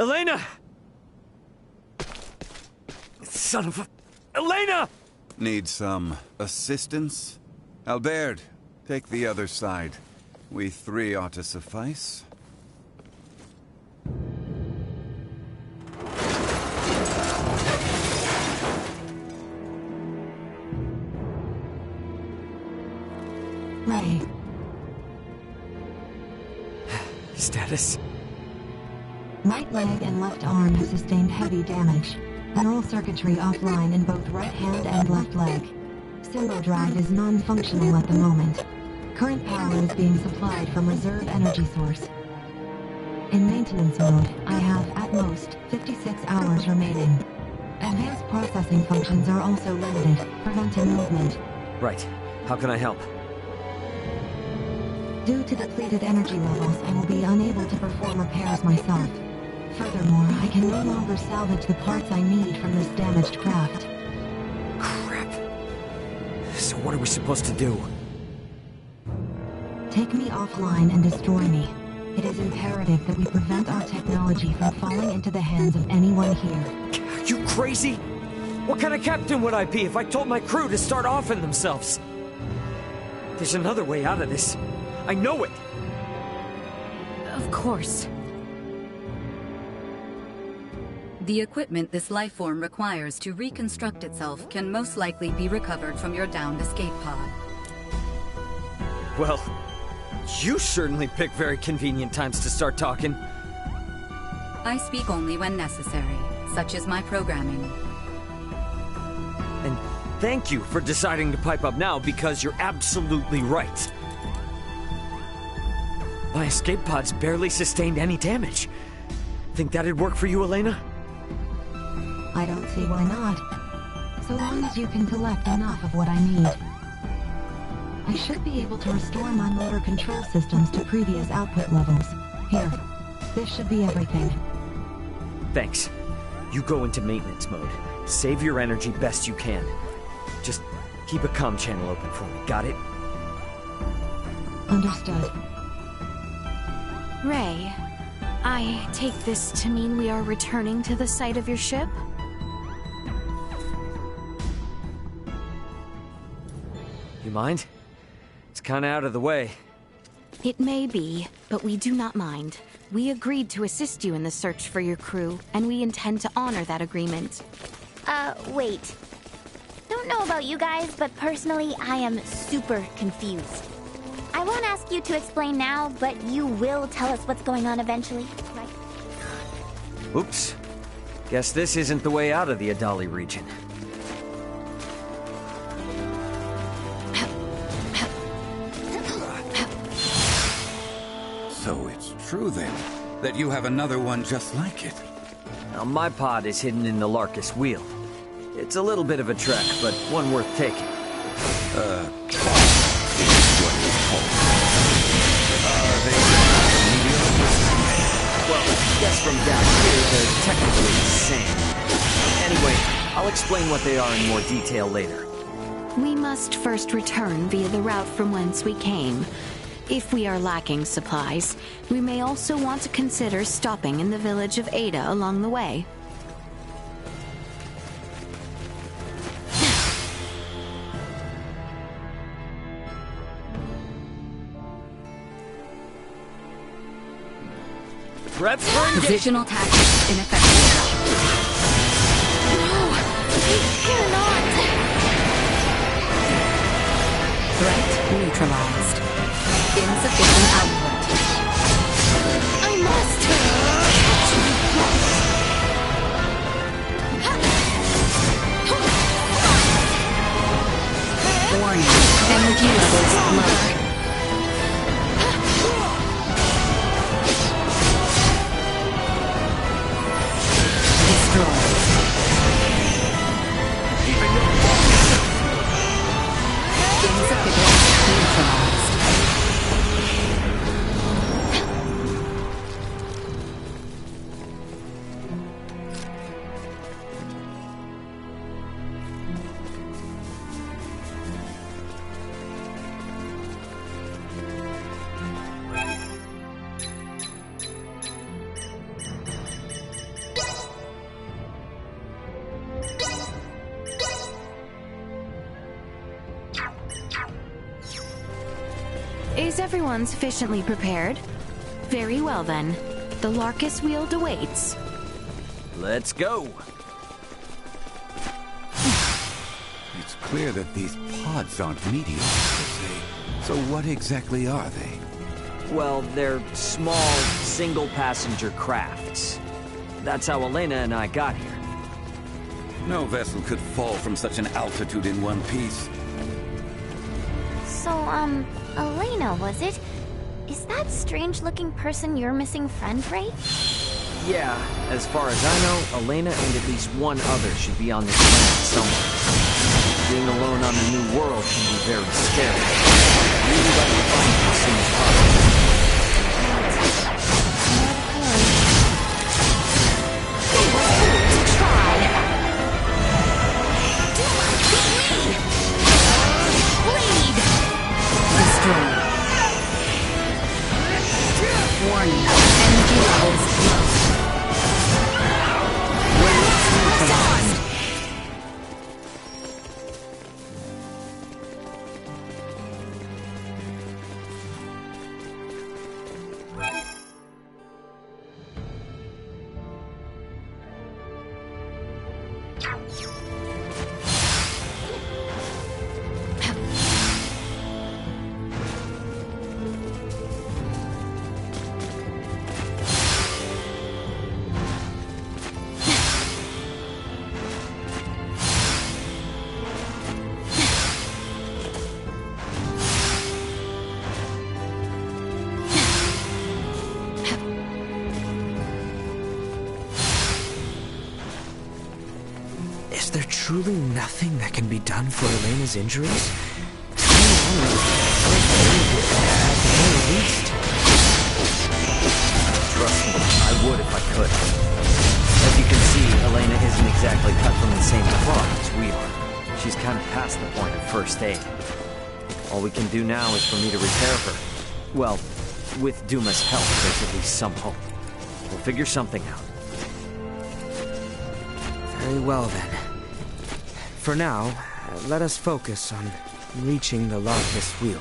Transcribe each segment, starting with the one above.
Elena! Son of a... Elena! Need some assistance? Albert, take the other side. We three ought to suffice. Ray. Status? Right leg and left arm have sustained heavy damage. Neural circuitry offline in both right hand and left leg. Symbol drive is non-functional at the moment. Current power is being supplied from reserve energy source. In maintenance mode, I have, at most, 56 hours remaining. Advanced processing functions are also limited, preventing movement. Right. How can I help? Due to depleted energy levels, I will be unable to perform repairs myself. Furthermore, I can no longer salvage the parts I need from this damaged craft. Crap. So what are we supposed to do? Take me offline and destroy me. It is imperative that we prevent our technology from falling into the hands of anyone here. Are you crazy? What kind of captain would I be if I told my crew to start offing themselves? There's another way out of this. I know it! Of course. The equipment this life form requires to reconstruct itself can most likely be recovered from your downed escape pod. Well, you certainly pick very convenient times to start talking. I speak only when necessary, such is my programming. And thank you for deciding to pipe up now, because you're absolutely right. My escape pods barely sustained any damage. Think that'd work for you, Elena? I don't see why not. So long as you can collect enough of what I need. I should be able to restore my motor control systems to previous output levels. Here, this should be everything. Thanks. You go into maintenance mode. Save your energy best you can. Just keep a comm channel open for me, got it? Understood. Ray, I take this to mean we are returning to the site of your ship? You mind? It's kinda out of the way. It may be, but we do not mind. We agreed to assist you in the search for your crew, and we intend to honor that agreement. Wait. Don't know about you guys, but personally, I am super confused. I won't ask you to explain now, but you will tell us what's going on eventually, right? Oops. Guess this isn't the way out of the Adali region. So it's true then, that you have another one just like it. Now, my pod is hidden in the Larkus wheel. It's a little bit of a trek, but one worth taking. Well, guess from down here, they're technically the same. Anyway, I'll explain what they are in more detail later. We must first return via the route from whence we came. If we are lacking supplies, we may also want to consider stopping in the village of Ada along the way. Reps for engagement! Provisional tactics ineffective. No! They cannot! Threat neutralized. Insufficient output. I must! Warning. Energy levels low. Is everyone sufficiently prepared? Very well then. The Larkus Wield awaits. Let's go. It's clear that these pods aren't meteors, per se. So what exactly are they? Well, they're small, single-passenger crafts. That's how Elena and I got here. No vessel could fall from such an altitude in one piece. So, Elena, was it? Is that strange-looking person your missing friend, Ray? Yeah, as far as I know, Elena and at least one other should be on this planet somewhere. Being alone on a new world can be very scary. Really like to find them as soon as possible. Warning, energy levels low. Is there truly nothing that can be done for Elena's injuries? Trust me, I would if I could. As you can see, Elena isn't exactly cut from the same cloth as we are. She's kind of past the point of first aid. All we can do now is for me to repair her. Well, with Duma's help, there's at least some hope. We'll figure something out. Very well then. For now, let us focus on reaching the Larkus Wield.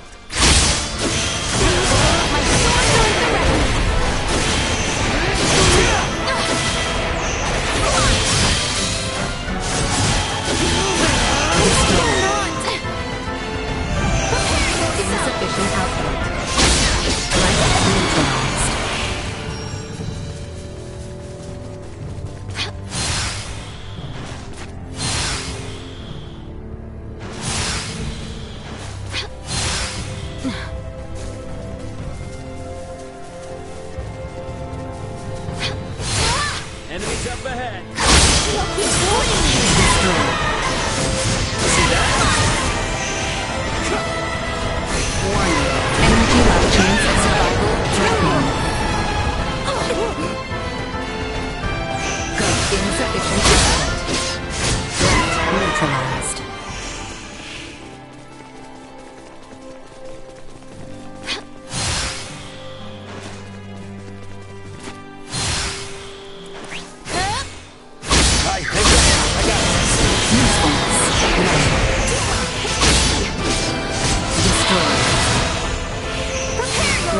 Insufficient output. Life neutralized. Enemies up ahead. Warning, energy level chance of survival dropping. Insufficient output. Threat neutralized.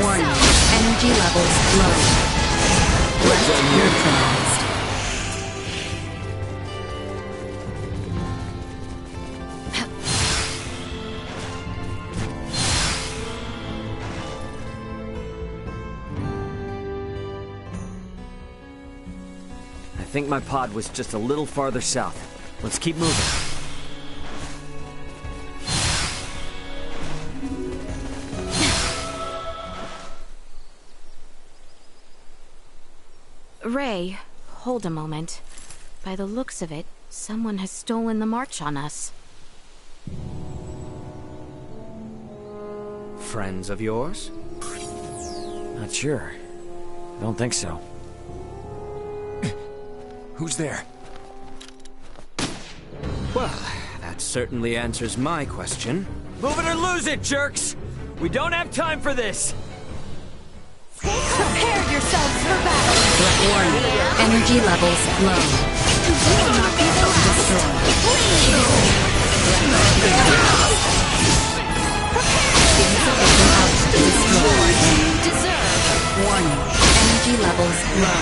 Warning, energy levels low. Threat neutralized. I think my pod was just a little farther south. Let's keep moving. Ray, hold a moment. By the looks of it, someone has stolen the march on us. Friends of yours? Not sure. I don't think so. Who's there? Well, that certainly answers my question. Move it or lose it, jerks! We don't have time for this! Prepare yourselves for battle! Warning, energy levels low. Insufficient output. Destroyed. Deserve. Warning. Energy levels low.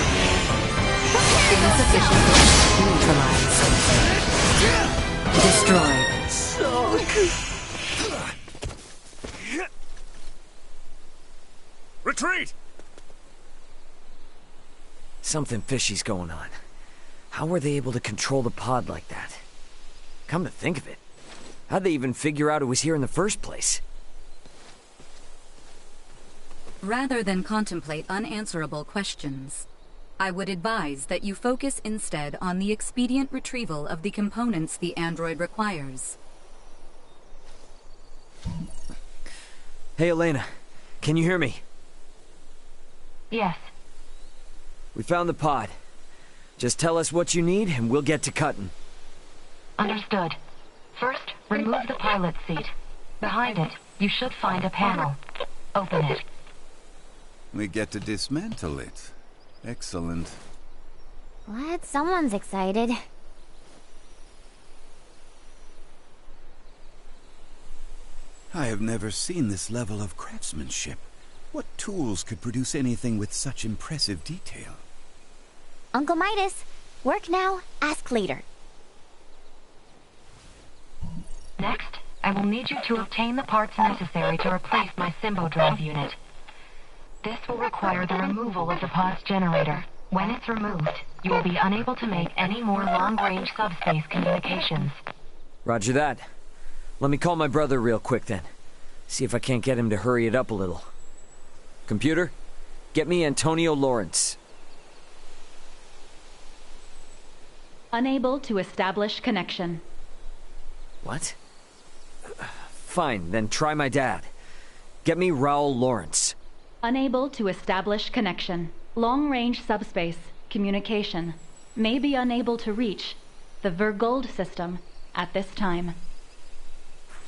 Insufficient. Neutralized. Destroyed. Retreat! Something fishy's going on. How were they able to control the pod like that? Come to think of it, how'd they even figure out it was here in the first place? Rather than contemplate unanswerable questions, I would advise that you focus instead on the expedient retrieval of the components the android requires. Hey, Elena. Can you hear me? Yes. We found the pod. Just tell us what you need and we'll get to cutting. Understood. First, remove the pilot seat. Behind it, you should find a panel. Open it. We get to dismantle it. Excellent. What? Someone's excited. I have never seen this level of craftsmanship. What tools could produce anything with such impressive detail? Uncle Midas, work now, ask later. Next, I will need you to obtain the parts necessary to replace my Symbo drive unit. This will require the removal of the pod's generator. When it's removed, you will be unable to make any more long-range subspace communications. Roger that. Let me call my brother real quick then. See if I can't get him to hurry it up a little. Computer, get me Antonio Lawrence. Unable to establish connection. What? Fine, then try my dad. Get me Raul Lawrence. Unable to establish connection. Long-range subspace communication. May be unable to reach the Vergold system at this time.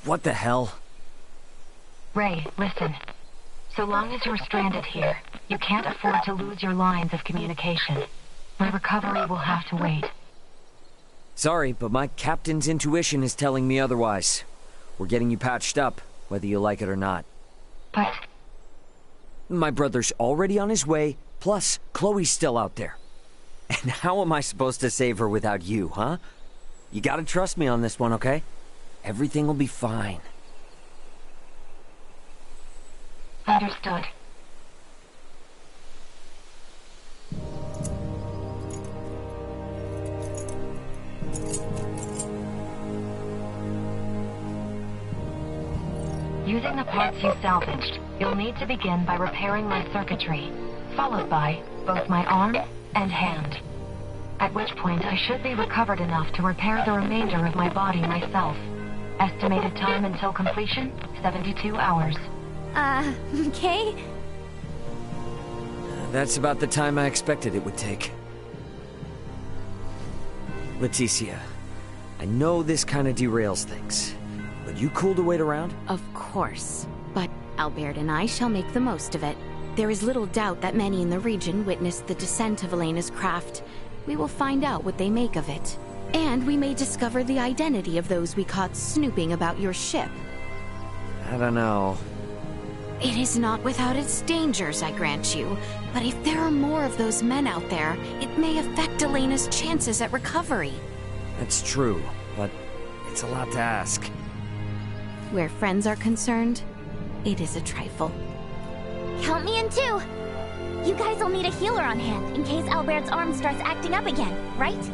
What the hell? Ray, listen. So long as you're stranded here, you can't afford to lose your lines of communication. My recovery will have to wait. Sorry, but my captain's intuition is telling me otherwise. We're getting you patched up, whether you like it or not. But... My brother's already on his way, plus Chloe's still out there. And how am I supposed to save her without you, huh? You gotta trust me on this one, okay? Everything will be fine. Understood. Using the parts you salvaged, you'll need to begin by repairing my circuitry, followed by both my arm and hand. At which point I should be recovered enough to repair the remainder of my body myself. Estimated time until completion, 72 hours. Okay? That's about the time I expected it would take. Leticia, I know this kind of derails things, but you cool to wait around? Of course. But Albert and I shall make the most of it. There is little doubt that many in the region witnessed the descent of Elena's craft. We will find out what they make of it. And we may discover the identity of those we caught snooping about your ship. I don't know. It is not without its dangers, I grant you. But if there are more of those men out there, it may affect Elena's chances at recovery. That's true, but it's a lot to ask. Where friends are concerned, it is a trifle. Count me in too! You guys will need a healer on hand in case Albert's arm starts acting up again, right?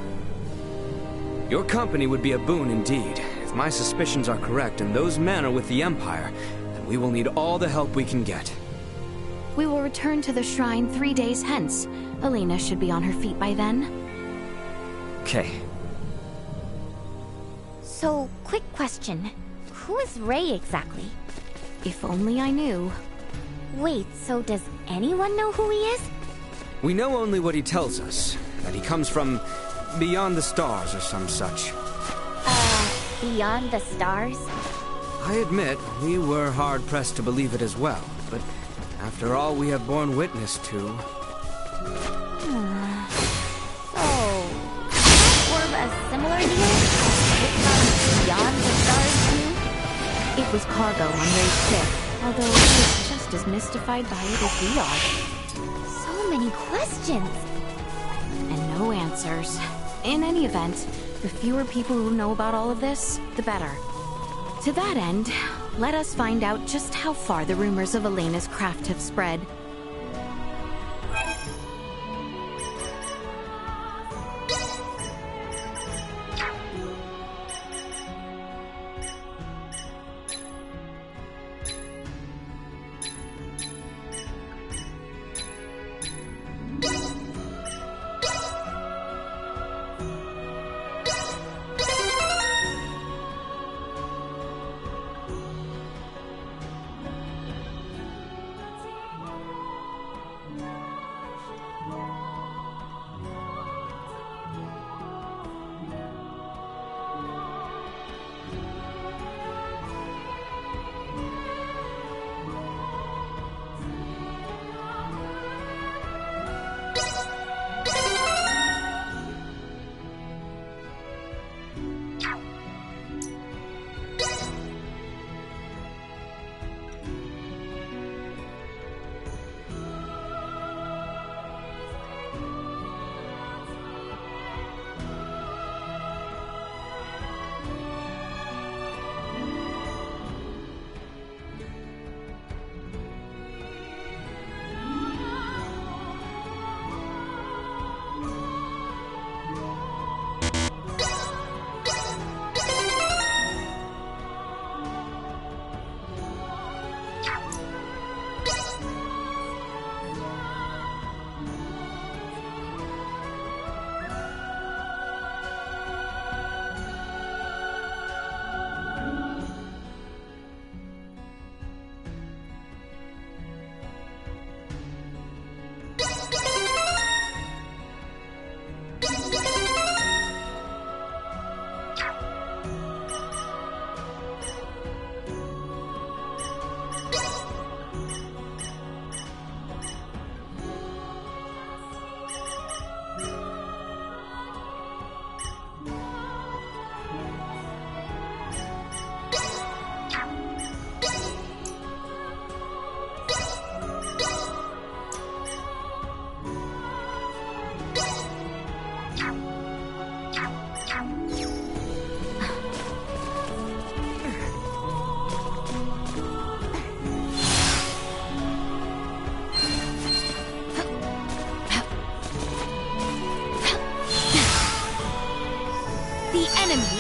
Your company would be a boon indeed. If my suspicions are correct and those men are with the Empire, then we will need all the help we can get. We will return to the shrine 3 days hence. Elena should be on her feet by then. Okay. So, quick question. Who is Ray exactly? If only I knew. Wait, so does anyone know who he is? We know only what he tells us, that he comes from beyond the stars or some such. Beyond the stars? I admit, we were hard-pressed to believe it as well, but after all we have borne witness to... Orb a similar deal? It's not beyond the stars too? It was cargo on Ray's ship, although it was just just as mystified by it as we are. So many questions. And no answers. In any event, the fewer people who know about all of this, the better. To that end, let us find out just how far the rumors of Elena's craft have spread.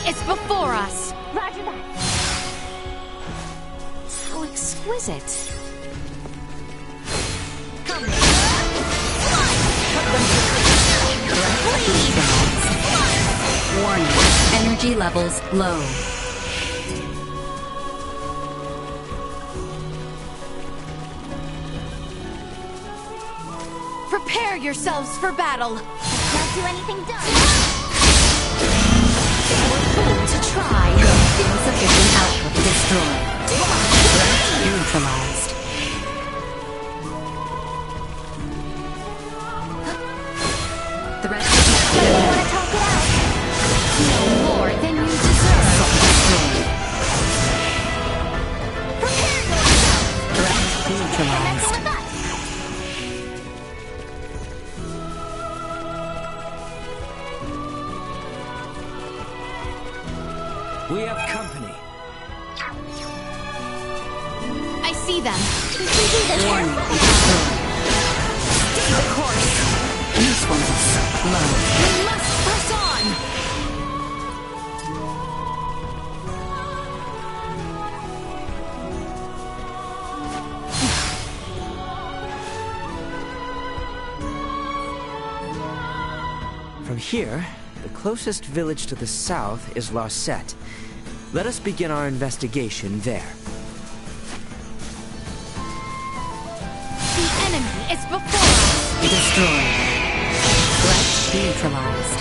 It's before us! Roger that. How exquisite. Warning. Energy levels low. Prepare yourselves for battle! Can't do anything done. To try. Insufficient output destroyed. Threat neutralized. Threat detected. Want to talk it out? No more than you deserve. Destroyed. Prepare yourself. Threat neutralized. With us. We have company. I see them. We can do this. Warning. Destroyed. Stay the course. Usefulness low. We must press on. From here, the closest village to the south is Larset. Let us begin our investigation there. The enemy is before us. Destroyed. Threat neutralized.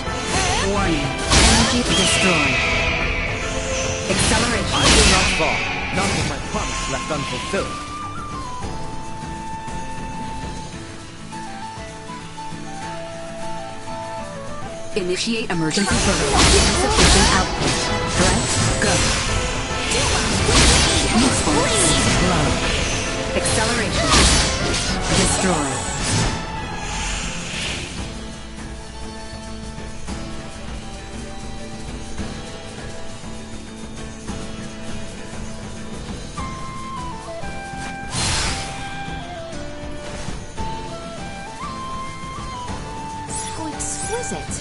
Warning. Energy destroyed. Acceleration. I will not fall, not with my promise left unfulfilled. Initiate emergency protocol. Insufficient output. Threat go. Usefulness low. Acceleration. Destroy. So exquisite.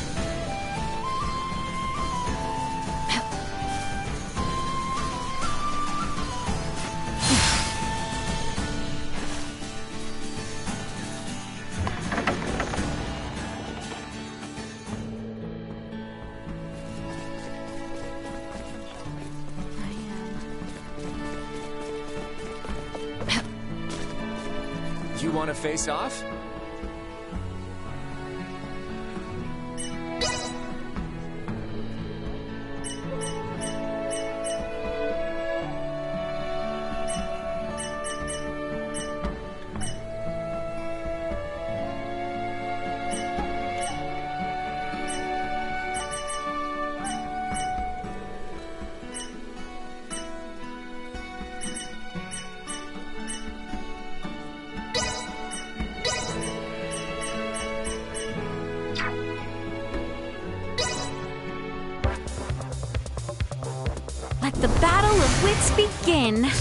You want to face off? Let the battle of wits begin.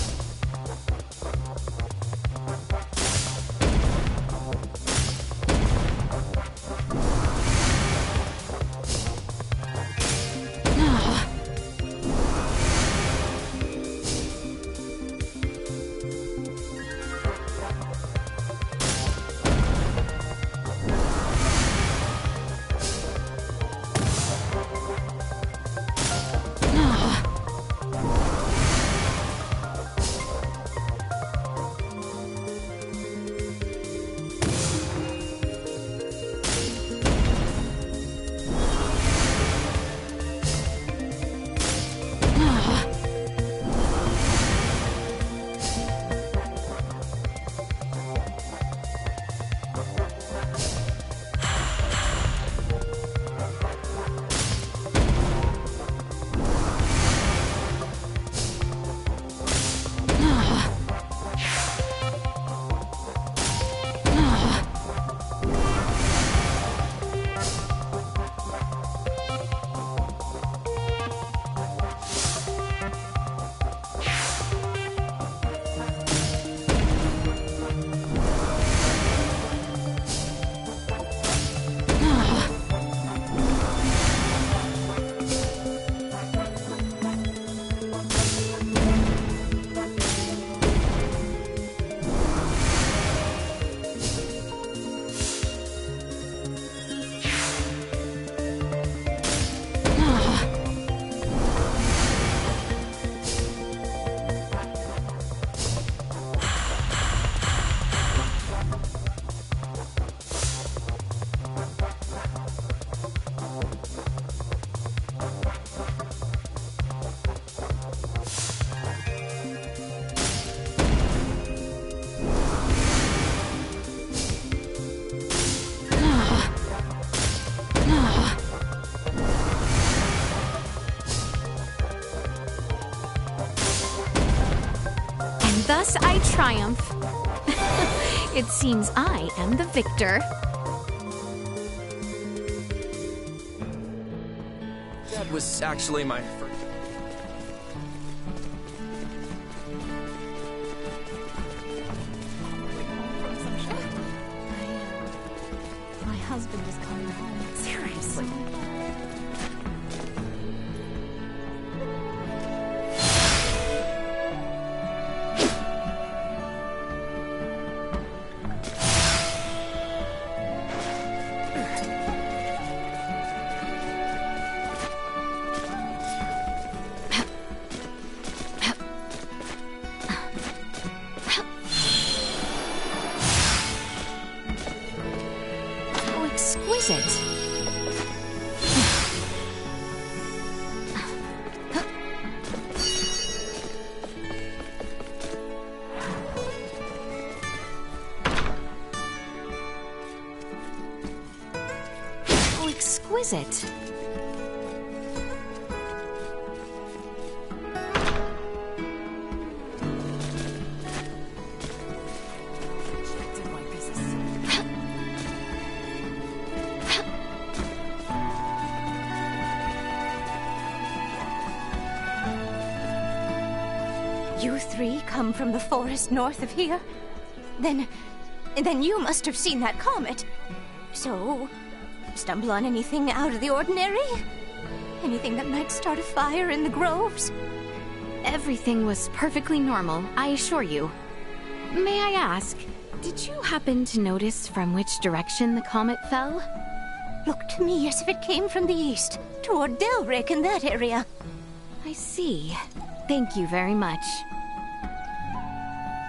Thus I triumph. It seems I am the victor. That was actually my first... My husband is coming home. Seriously. Exquisite. Oh, exquisite. You three come from the forest north of here? Then you must have seen that comet. So, stumble on anything out of the ordinary? Anything that might start a fire in the groves? Everything was perfectly normal, I assure you. May I ask, did you happen to notice from which direction the comet fell? Looked to me as if it came from the east, toward Delric in that area. I see. Thank you very much.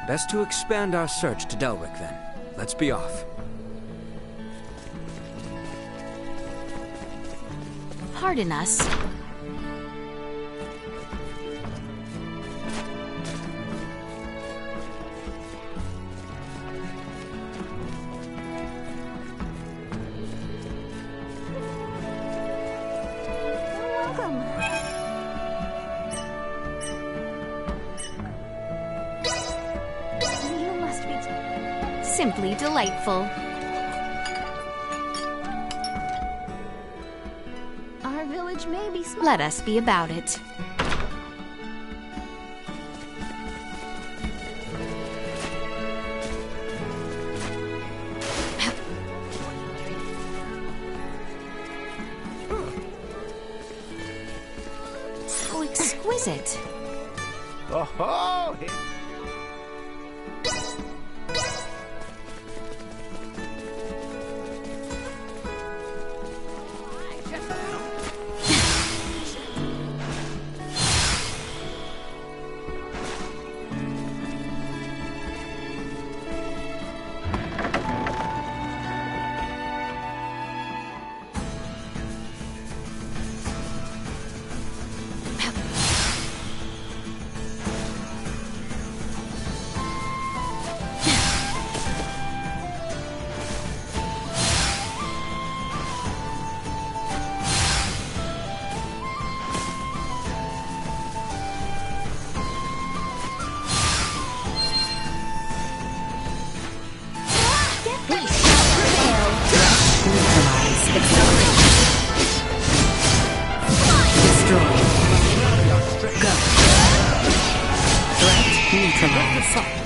Best to expand our search to Delric, then. Let's be off. Pardon us. Simply delightful. Our village may be small. Let us be about it. How exquisite. Oh-ho!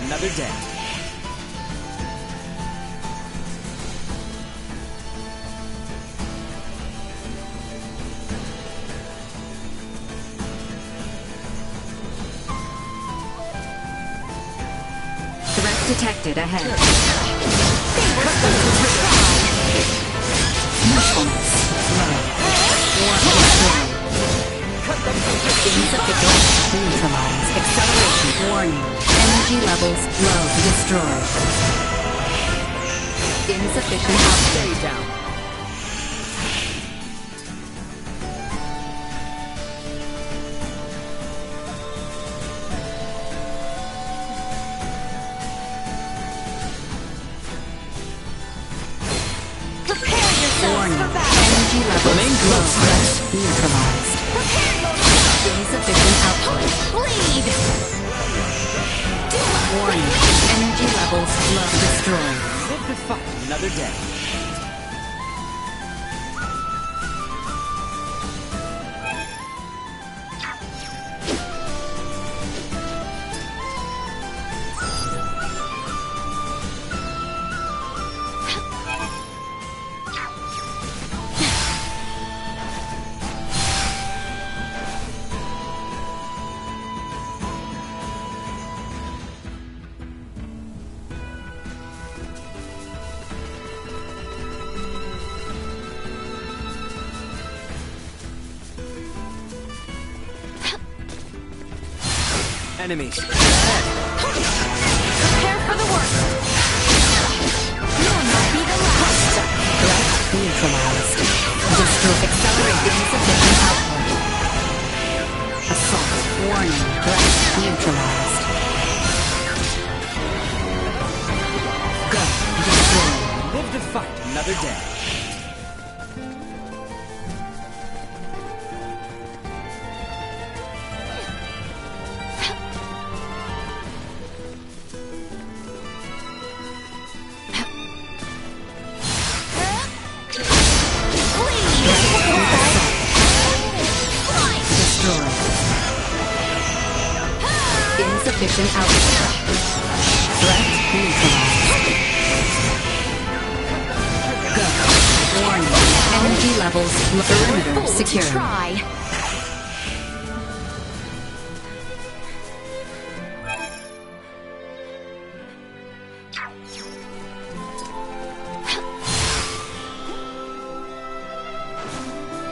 Another day. Threat detected ahead. Usefulness low. Insufficient. Neutralize. Acceleration. Warning. Energy levels low. Destroyed. Insufficient output. Stay down. Prepare yourselves Warning. for battle. Energy levels Remain low. close. Threat neutralized. Prepare yourselves. Insufficient output. Bleed. Warning. Energy levels low. Destroyed. Live to fight another day. Enemies. Prepare for the worst. You'll not be the last. Threat neutralized. Destroy. Accelerate insufficient output. Assault. Warning. Threat neutralized. Go. Destroy. Live to fight another day. Insufficient output. Threat neutralized. Go. Warning. Energy levels. Perimeter secure. Try.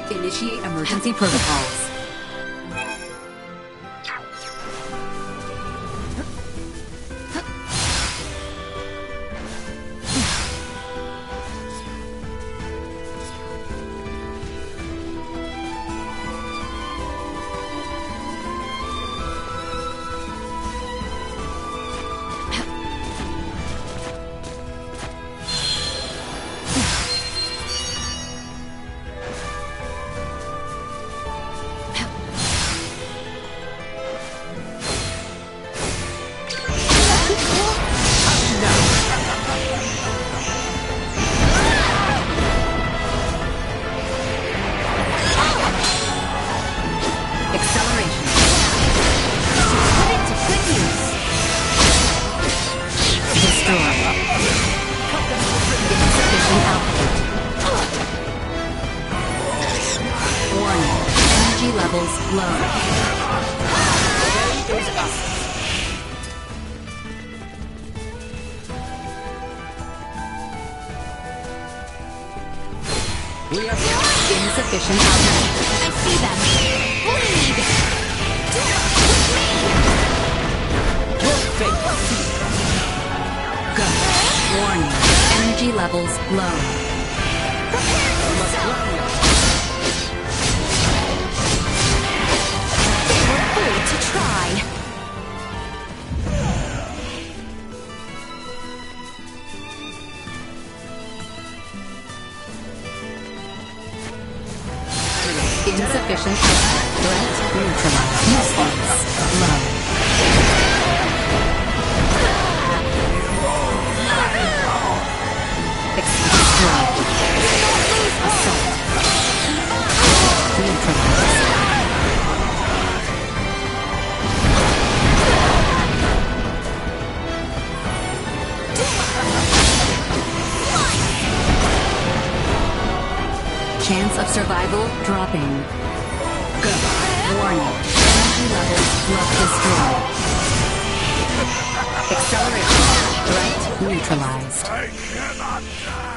Initiate emergency protocols. Insufficient output. I see them. Lead! Your fate. Go. Warning. Energy levels low. Prepare yourself! They were fooled to try. Insufficient output. Threat neutralized. Response low. Destroy. Assault. Neutralized. Chance of survival dropping. Go. Warning. Energy levels low. Destroyed. Acceleration. Threat neutralized. I cannot die.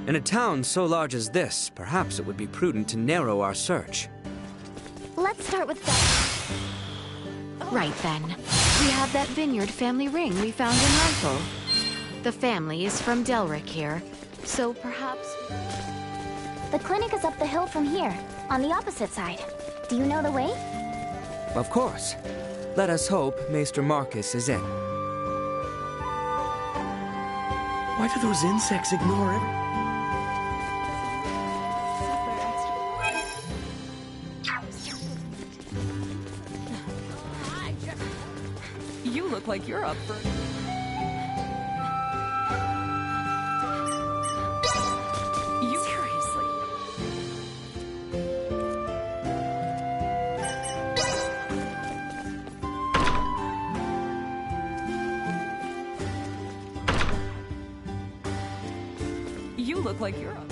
In a town so large as this, perhaps it would be prudent to narrow our search. Let's start with that. Right then. We have that vineyard family ring we found in Rifle. The family is from Delric here, so perhaps... The clinic is up the hill from here, on the opposite side. Do you know the way? Of course. Let us hope Maester Marcus is it. Why do those insects ignore it? You look like you're up for... You seriously? You look like you're up.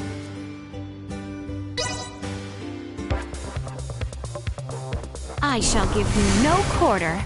I shall give you no quarter.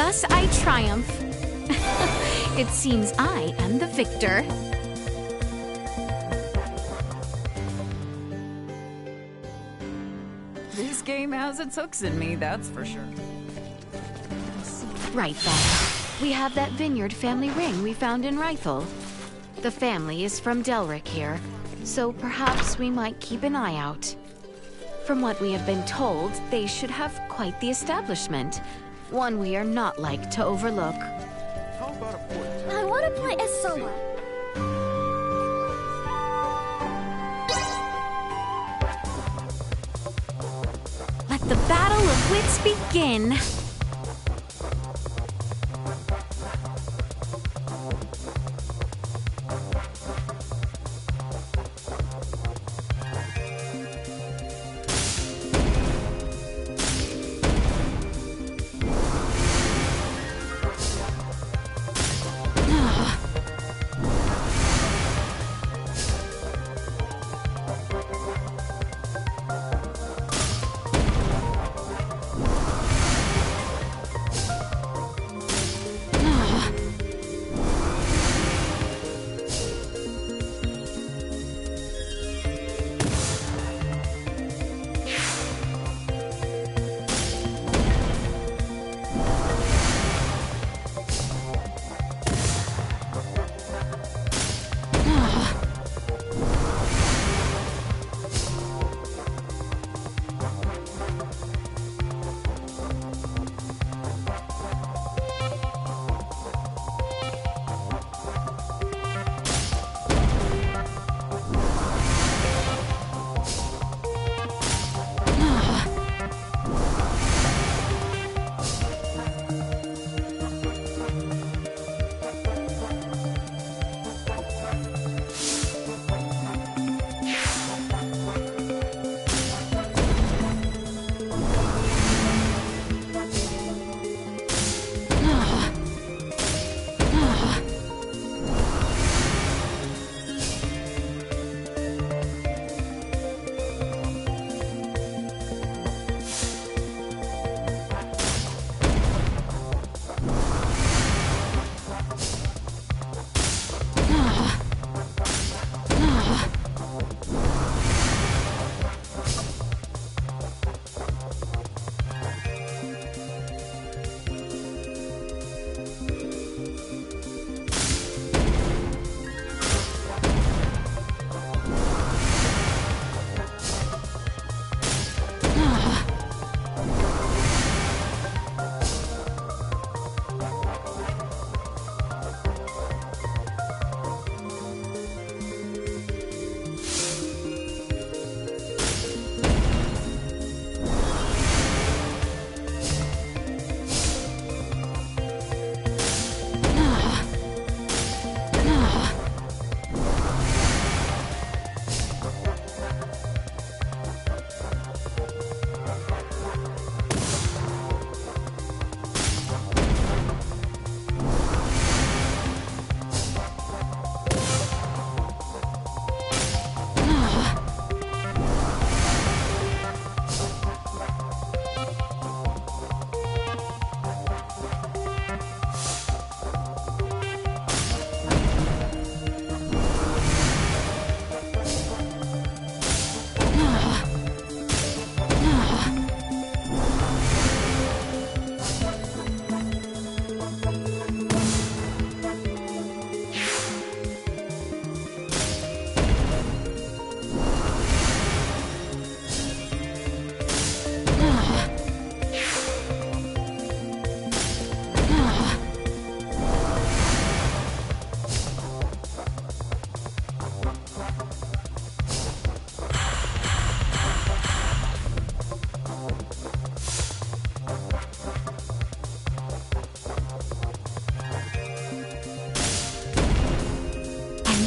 thus I triumph. It seems I am the victor. This game has its hooks in me, that's for sure. Right then. We have that vineyard family ring we found in Rythel. The family is from Delric here, so perhaps we might keep an eye out. From what we have been told, they should have quite the establishment. One we are not like to overlook. How about a port? I want to play as solo. Let the battle of wits begin.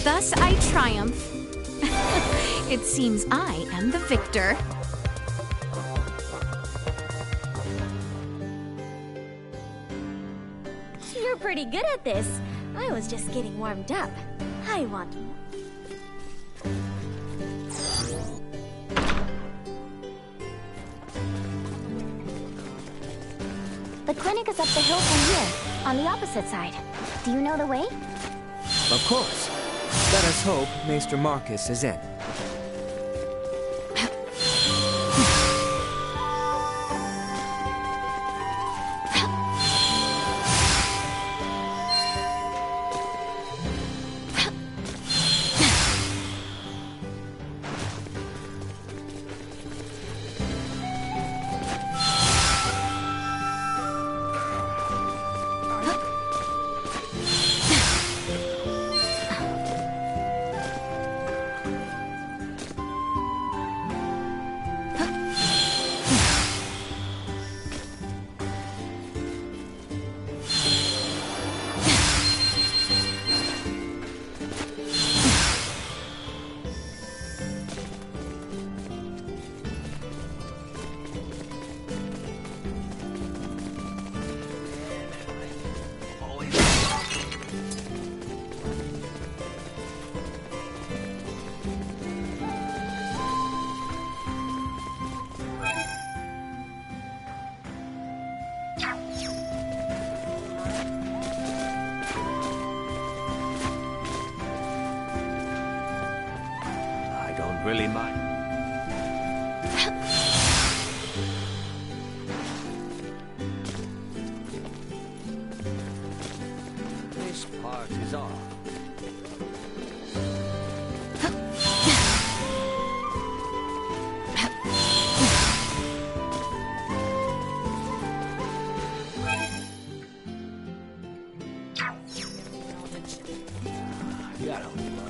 Thus I triumph. It seems I am the victor. You're pretty good at this. I was just getting warmed up. I want more. The clinic is up the hill from here, on the opposite side. Do you know the way? Of course. Let us hope Maester Marcus is in. Really mind. This part is off.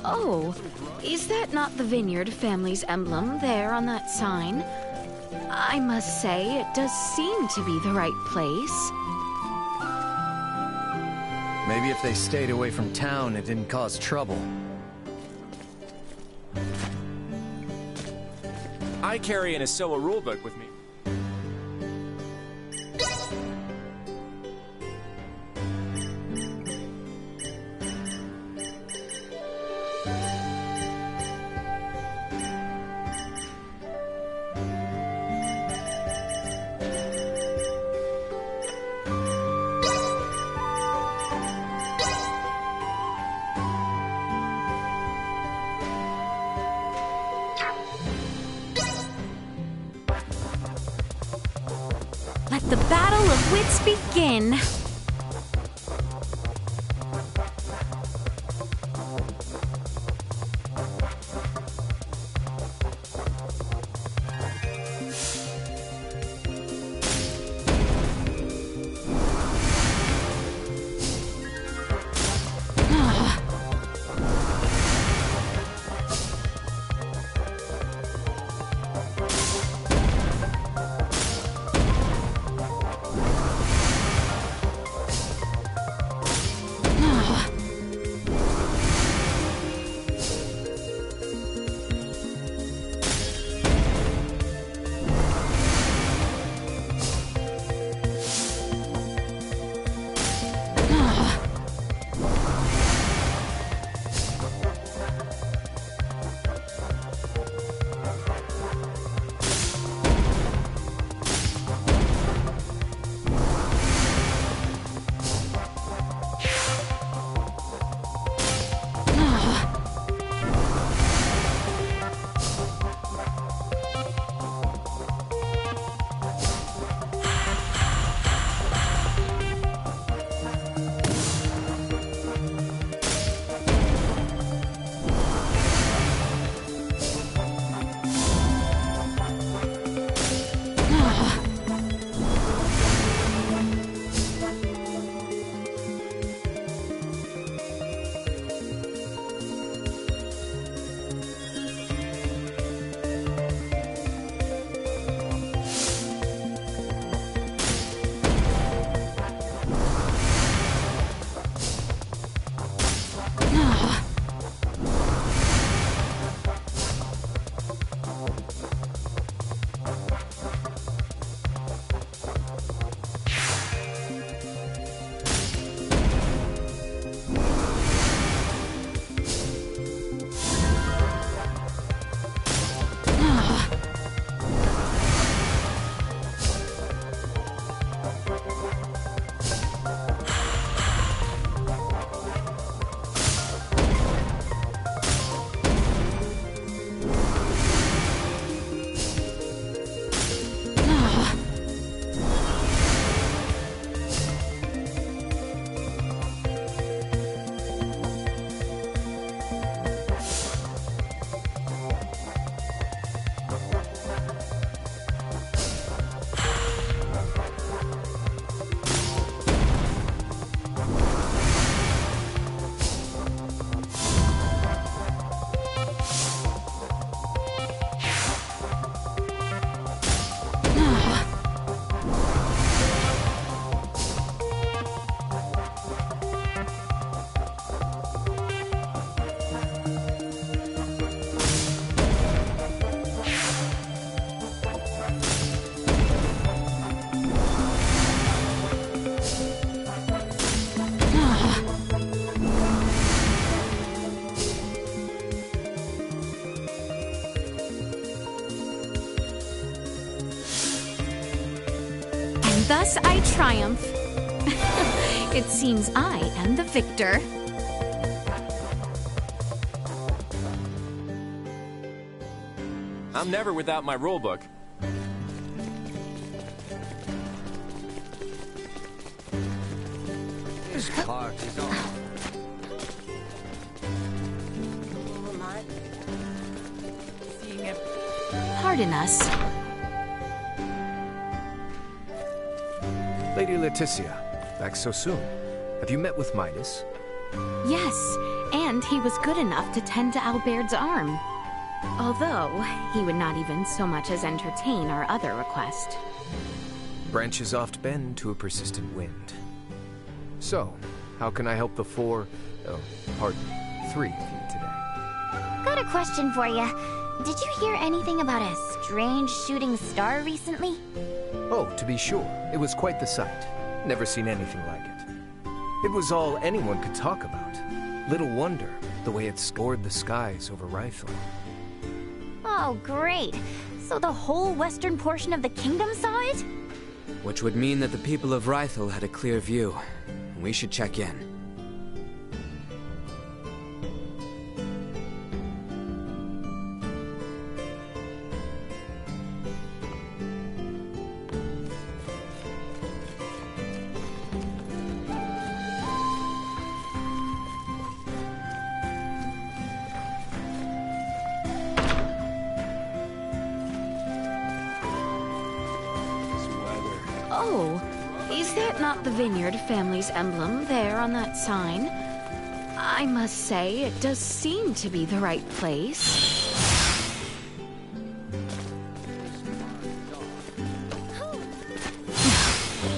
Oh, is that not the Vineyard family's emblem there on that sign? I must say, it does seem to be the right place. Maybe if they stayed away from town, it didn't cause trouble. I carry an Asoa rulebook with me. Let the battle of wits begin! Thus I triumph. It seems I am the victor. I'm never without my rulebook. This part is on. Pardon us. Lady Leticia, back so soon. Have you met with Midas? Yes, and he was good enough to tend to Albert's arm. Although, he would not even so much as entertain our other request. Branches oft bend to a persistent wind. So, how can I help the three of you today? Got a question for you. Did you hear anything about a strange shooting star recently? Oh, to be sure. It was quite the sight. Never seen anything like it. It was all anyone could talk about. Little wonder, the way it scored the skies over Rythel. Oh, great. So the whole western portion of the kingdom saw it? Which would mean that the people of Rythel had a clear view. We should check in. Oh, is that not the Vineyard family's emblem there on that sign? I must say, it does seem to be the right place.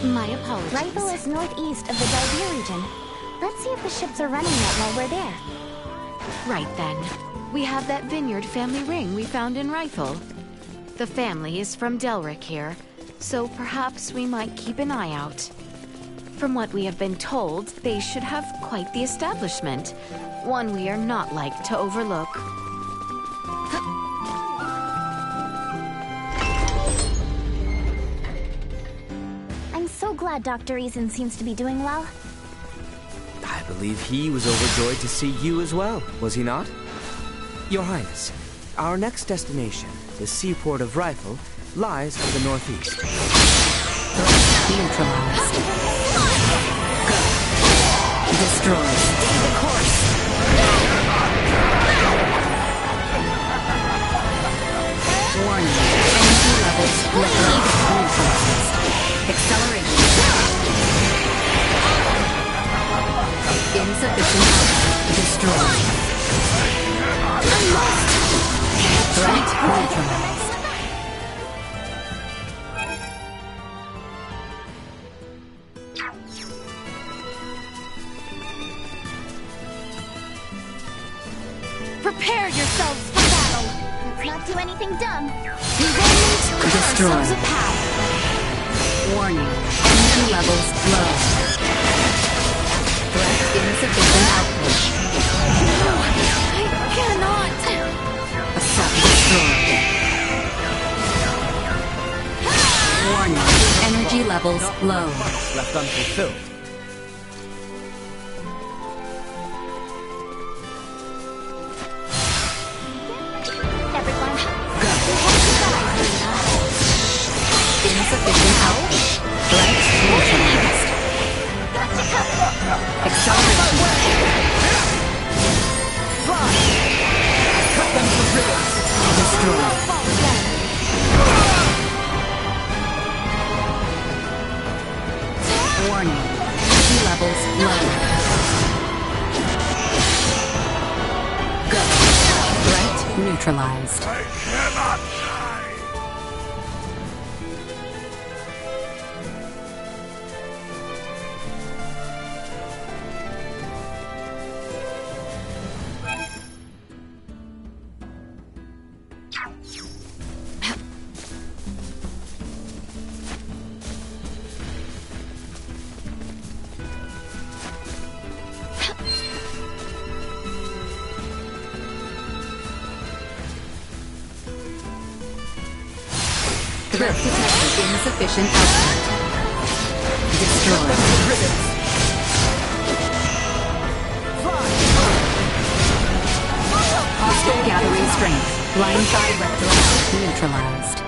My apologies. Rythel is northeast of the Daldir region. Let's see if the ships are running yet while we're there. Right then. We have that Vineyard family ring we found in Rythel. The family is from Delric here, so perhaps we might keep an eye out. From what we have been told, they should have quite the establishment. One we are not like to overlook. I'm so glad Dr. Eason seems to be doing well. I believe he was overjoyed to see you as well, was he not? Your Highness, our next destination, the seaport of Rythel, lies to the northeast. Neutralized. Destroy. Stay the course. Warning. Energy levels low. Neutralized. Acceleration. Insufficient output. Destroy. Threat neutralized. Prepare yourselves for battle. Let's not do anything dumb. We've only to cut ourselves a path. Warning. Energy levels low. Threat insufficient output. I cannot. Assault destroyed. Warning. Energy levels low. Left unfulfilled. Everyone, Insufficient output. Threat neutralized. Acceleration. Fly! Cut them to ribbons! Destroy. Warning. Energy levels low. Go. Threat neutralized. I cannot die! Threat detected insufficient output. destroyed. Hostile gathering strength. Blindside rectal neutralized.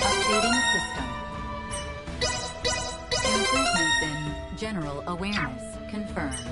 Updating system. Improvements in general awareness confirmed.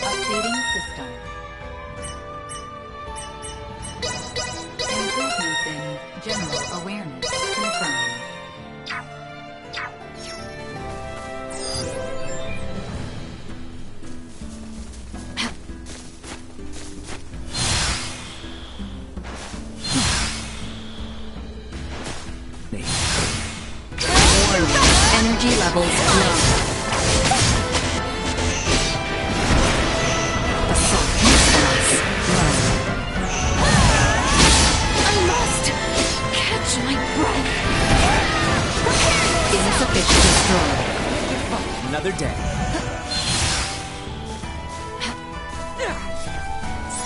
Updating system. Improvements in general awareness confirmed. Energy levels low. Another day.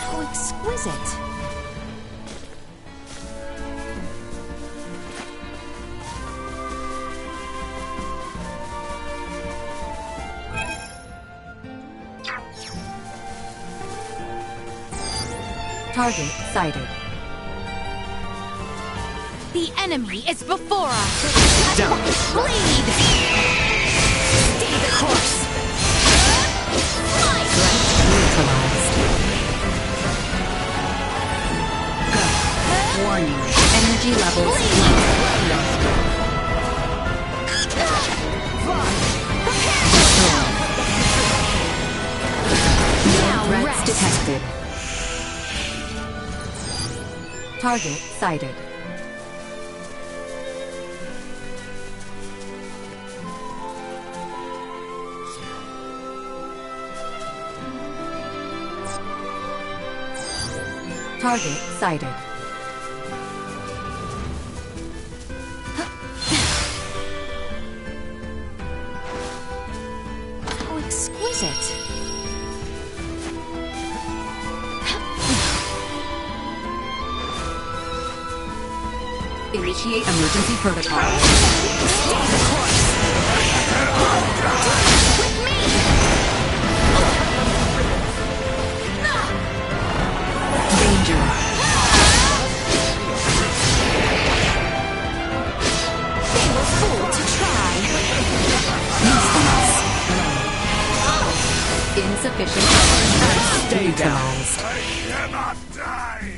How exquisite. Target sighted. The enemy is before us. Down. Bleed. Stay the course. Neutralized. Go. Warning. Energy levels low. No threats detected. Target sighted. Target sighted. How exquisite. Initiate emergency protocol. Stay the course. With me. Danger. They were fooled to try. Usefulness. Insufficient coverage. Stay down. Neutralized. I cannot die!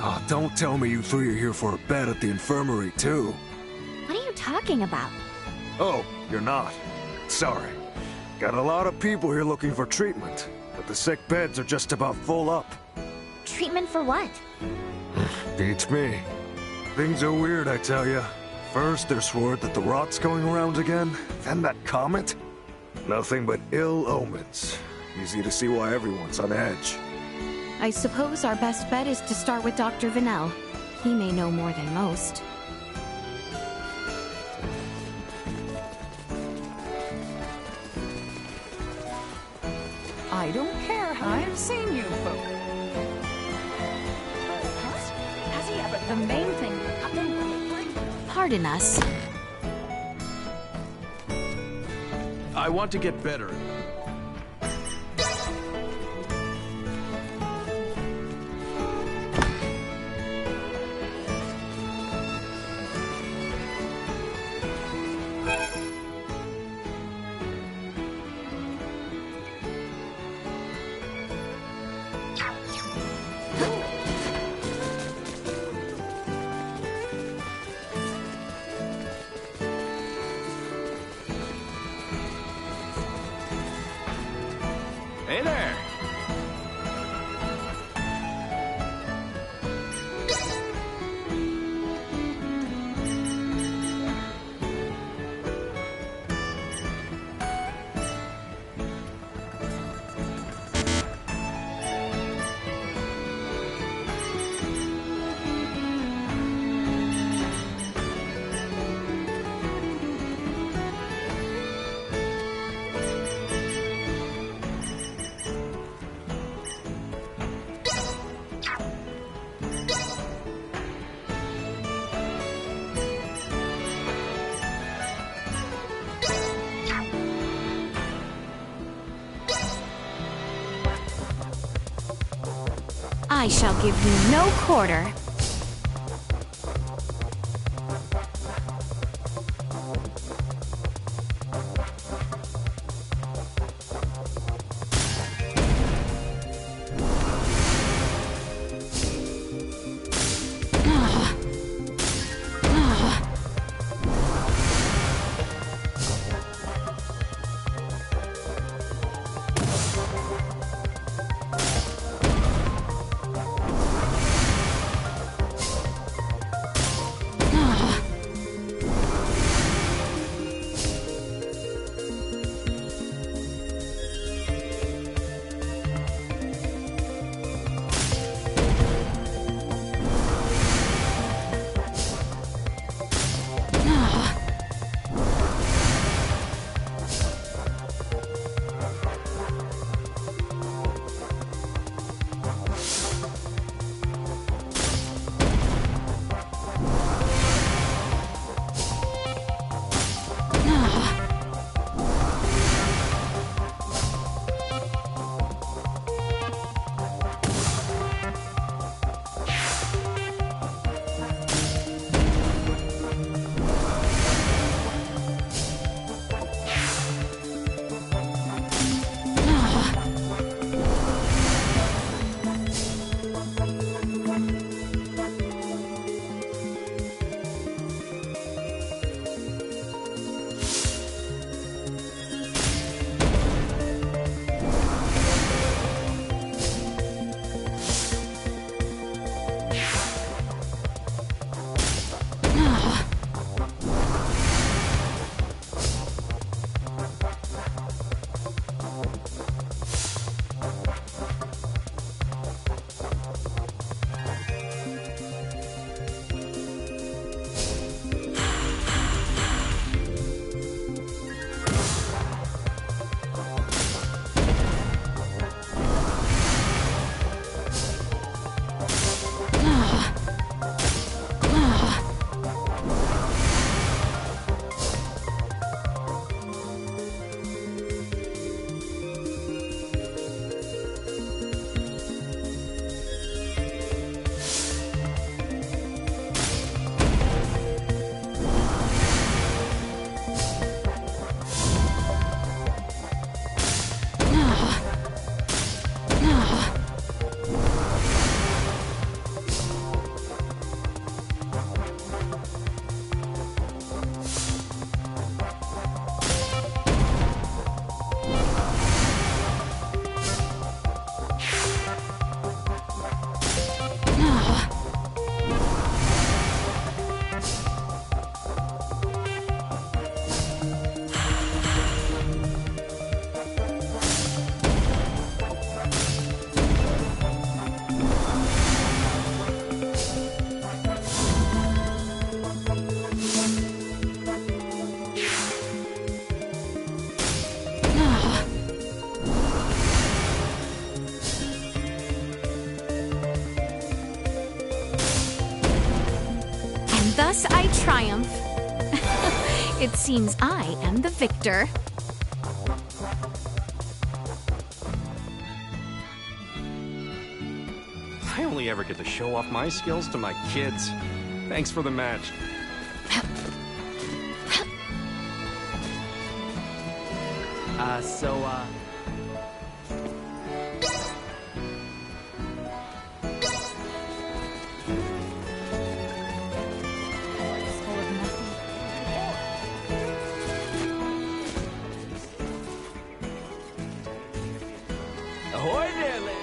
Oh, don't tell me you three are here for a bet at the infirmary, too. What are you talking about? Oh, you're not. Sorry. Got a lot of people here looking for treatment, but the sick beds are just about full up. Treatment for what? Beats me. Things are weird, I tell ya. First, there's word that the rot's going around again, then that comet. Nothing but ill omens. Easy to see why everyone's on edge. I suppose our best bet is to start with Dr. Vanel. He may know more than most. I don't care how I've seen you folk. Has he ever? The main thing. Pardon us. I want to get better. Hey there! I shall give you no quarter. And thus I triumph. It seems I am the victor. I only ever get to show off my skills to my kids. Thanks for the match. Ahoy there, lady.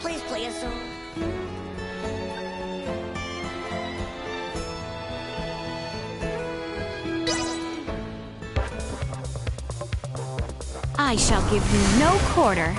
Please play a song. I shall give you no quarter.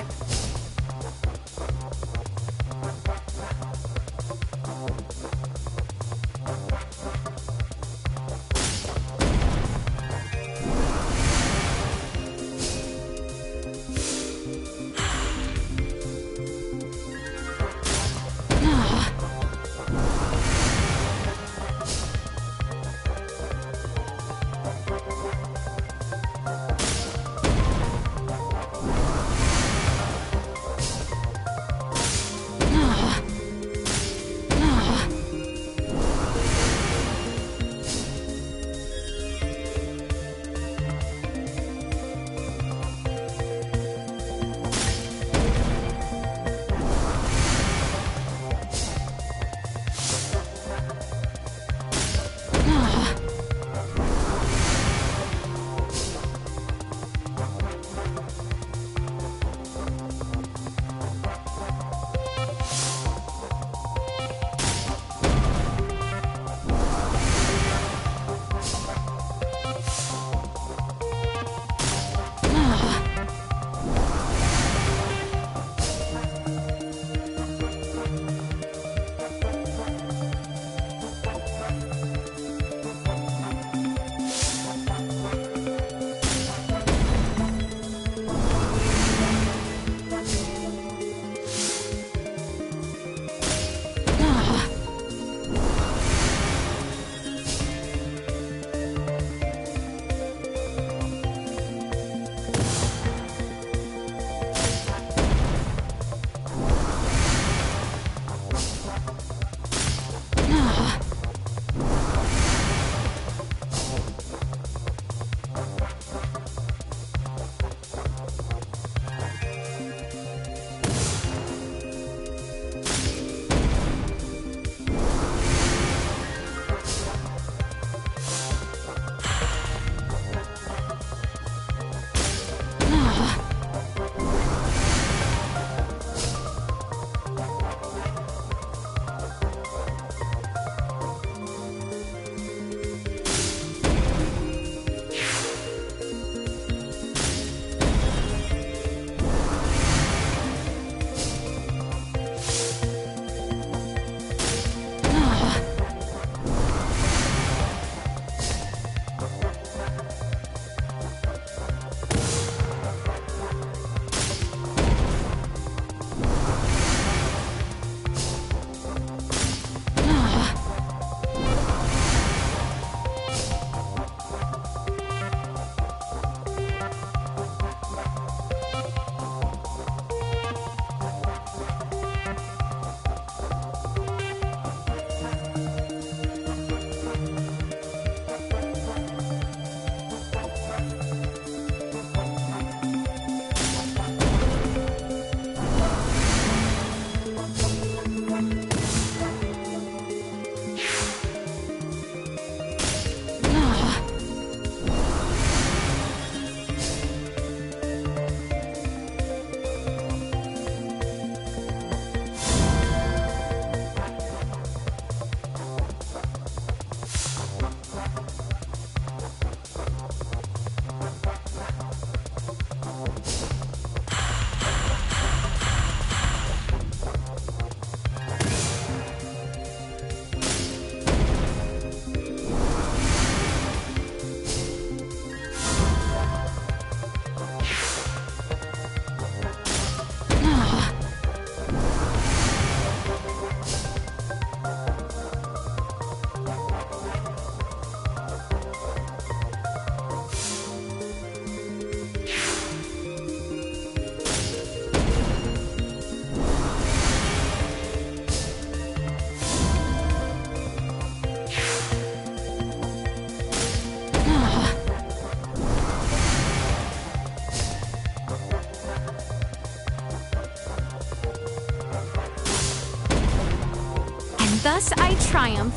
Thus I triumph.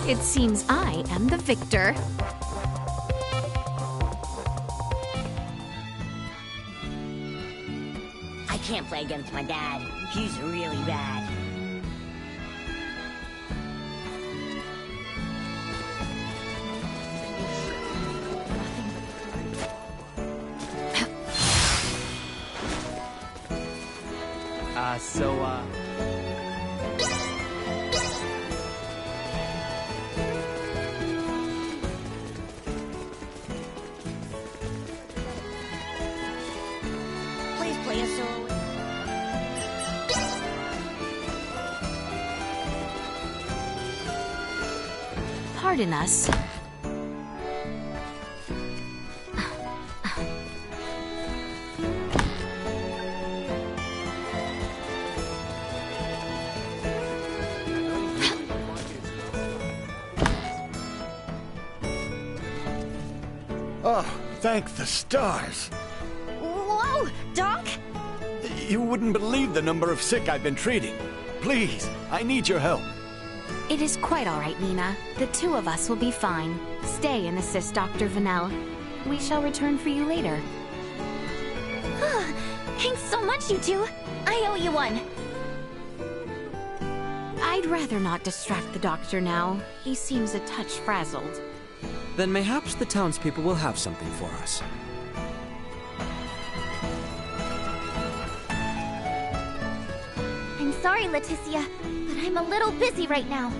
It seems I am the victor. I can't play against my dad. He's really bad. Please play a solo. Pardon us. Oh, thank the stars. Whoa, Doc? You wouldn't believe the number of sick I've been treating. Please, I need your help. It is quite all right, Nina. The two of us will be fine. Stay and assist Dr. Vanel. We shall return for you later. Thanks so much, you two. I owe you one. I'd rather not distract the doctor now. He seems a touch frazzled. Then mayhaps the townspeople will have something for us. I'm sorry, Leticia, but I'm a little busy right now.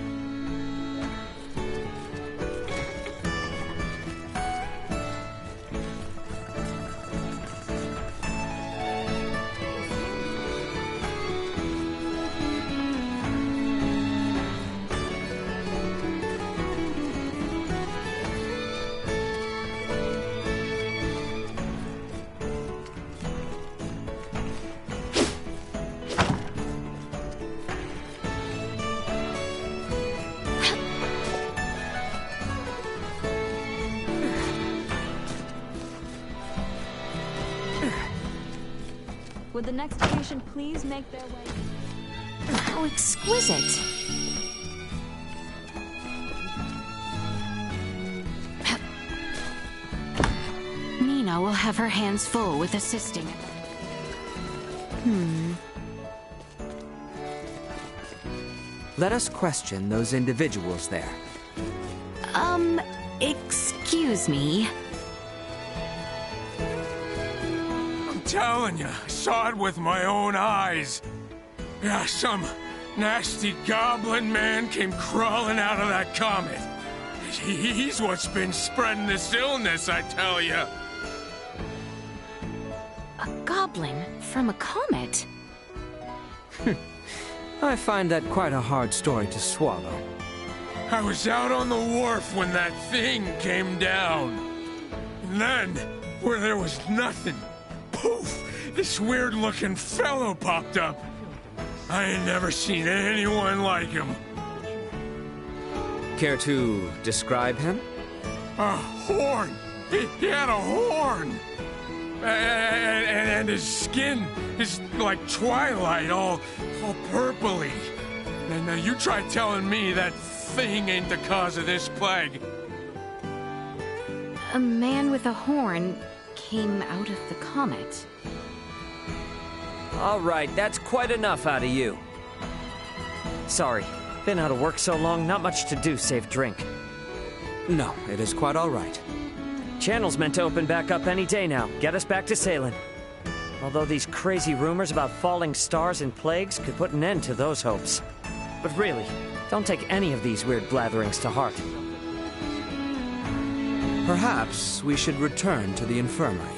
Would the next patient please make their way? How exquisite! Nina will have her hands full with assisting. Let us question those individuals there. Excuse me. I'm telling you, I saw it with my own eyes. Yeah, some nasty goblin man came crawling out of that comet. He's what's been spreading this illness, I tell you. A goblin from a comet? I find that quite a hard story to swallow. I was out on the wharf when that thing came down. And then, where there was nothing, poof, this weird-looking fellow popped up. I ain't never seen anyone like him. Care to describe him? A horn! He had a horn! And his skin is like twilight, all purpley. And now you try telling me that thing ain't the cause of this plague. A man with a horn came out of the comet. All right, that's quite enough out of you. Sorry, been out of work so long, not much to do save drink. No, it is quite all right. Channel's meant to open back up any day now, get us back to sailing. Although these crazy rumors about falling stars and plagues could put an end to those hopes. But really, don't take any of these weird blatherings to heart. Perhaps we should return to the infirmary.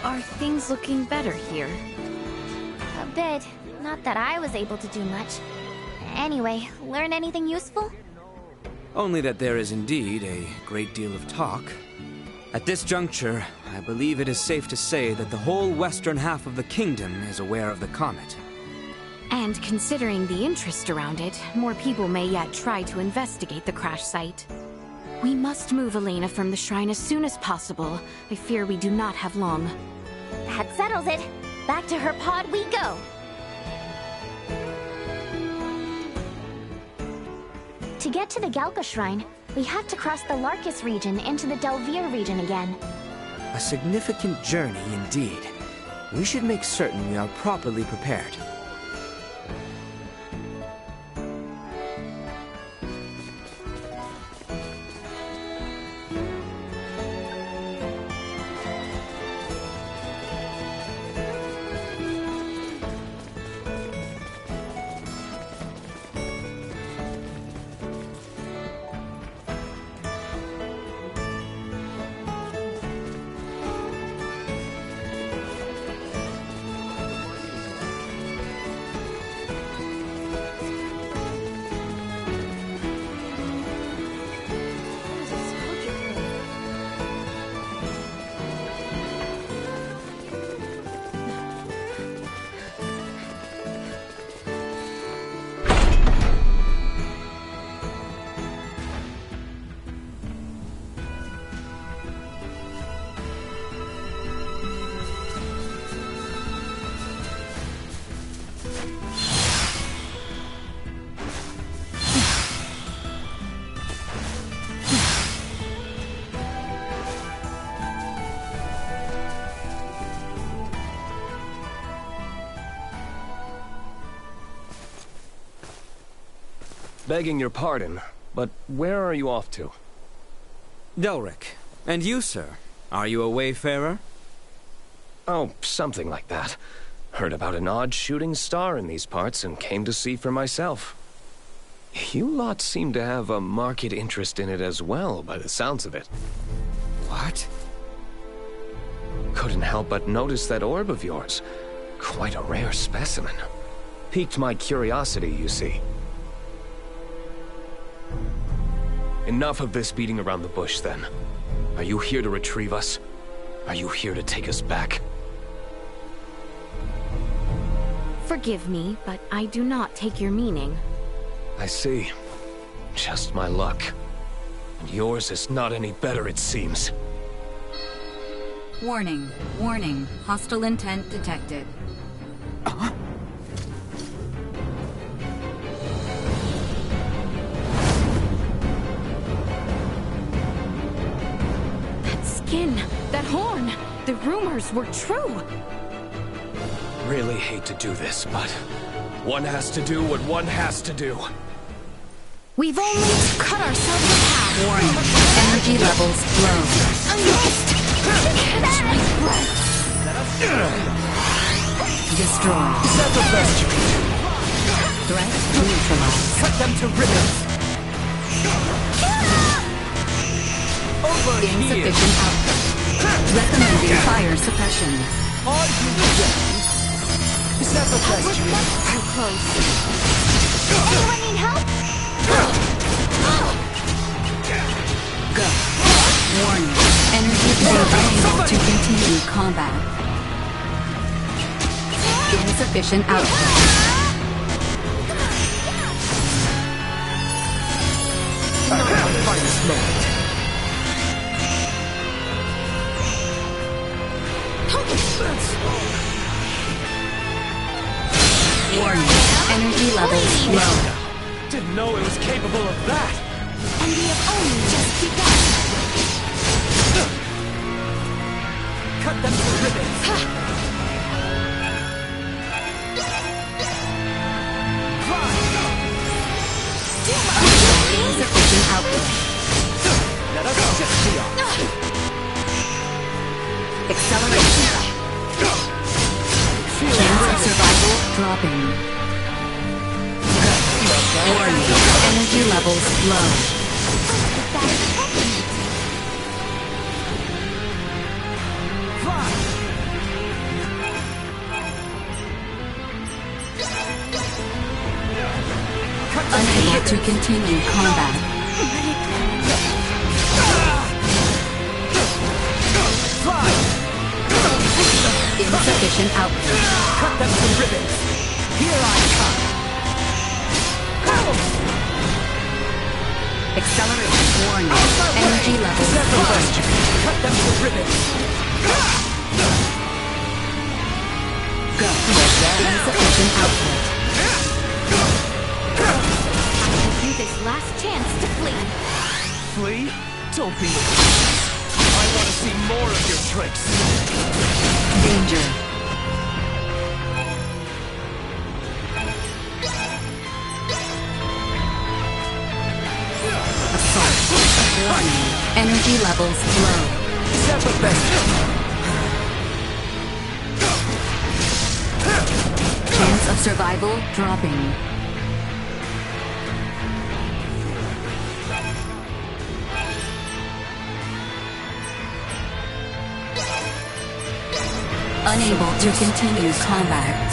Are things looking better here? A bit. Not that I was able to do much. Anyway, learn anything useful? Only that there is indeed a great deal of talk. At this juncture, I believe it is safe to say that the whole western half of the kingdom is aware of the comet. And considering the interest around it, more people may yet try to investigate the crash site. We must move Elena from the shrine as soon as possible. I fear we do not have long. That settles it. Back to her pod we go. To get to the Galka Shrine, we have to cross the Larkus region into the Delvir region again. A significant journey indeed. We should make certain we are properly prepared. Begging your pardon, but where are you off to? Delric. And you, sir? Are you a wayfarer? Oh, something like that. Heard about an odd shooting star in these parts and came to see for myself. You lot seem to have a marked interest in it as well, by the sounds of it. What? Couldn't help but notice that orb of yours. Quite a rare specimen. Piqued my curiosity, you see. Enough of this beating around the bush, then. Are you here to retrieve us? Are you here to take us back? Forgive me, but I do not take your meaning. I see. Just my luck. And yours is not any better, it seems. Warning. Warning. Hostile intent detected. That horn! The rumors were true! Really hate to do this, but one has to do what one has to do. We've only cut ourselves a path. Warning. Energy levels low. I must catch my breath. Destroy. Threat neutralized. Cut them to ribbons! Over Insufficient output. Recommending fire suppression. Are you ready? Several questions. Too close. Anyone need help? Go. Warning. Energy is unable to continue combat. Insufficient output. Not my finest moment. Warning. Energy levels low. Didn't know it was capable of that. And we have only just begun. Cut them to ribbons. Insufficient output. Let us just be on. Acceleration. Chance of survival dropping. Warning. Energy levels low. Unable to continue combat. Insufficient output. Cut them to ribbons. Here I come! Acceleration warning. Energy levels low. Cut them to ribbons! Go. Insufficient output. I'll give you this last chance to flee. Flee? Don't be ridiculous. I want to see more of your tricks. Danger. Assault. Warning. Energy levels low. Chance of survival dropping. Unable to continue combat.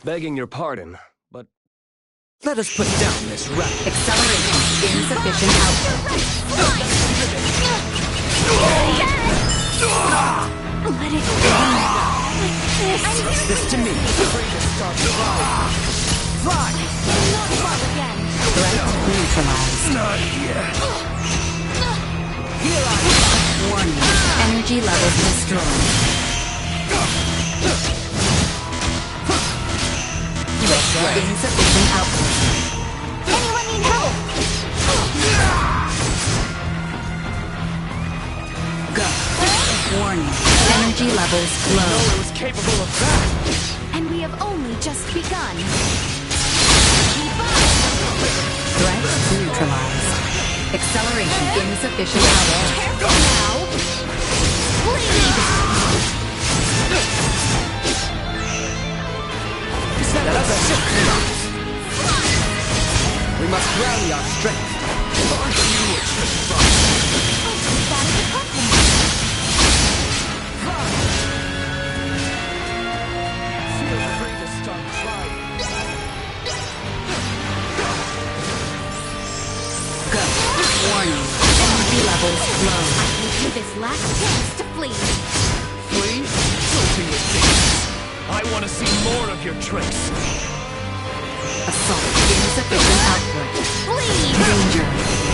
Begging your pardon, but... Let us put down this rat. Acceleration. Insufficient output. Let it go. Trust this to me. Fly! Not far again. Threat neutralized. Not yet. Here I come. Warning. Energy levels destroyed. Insufficient output. Anyone need help? Go. Warning. Energy levels low. No one was capable of that. And we have only just begun. Threat neutralized. Acceleration insufficient output. Careful now. Bleed. Let us synchronize. We must rally our strength. Aren't you a trick frog? That is a compliment. Feel free to start crying. Go. Warning. Energy levels low. I give you this last chance to flee. Flee? Don't be ridiculous. I want to see more of your tricks. Assault. Insufficient output. Bleed. Danger.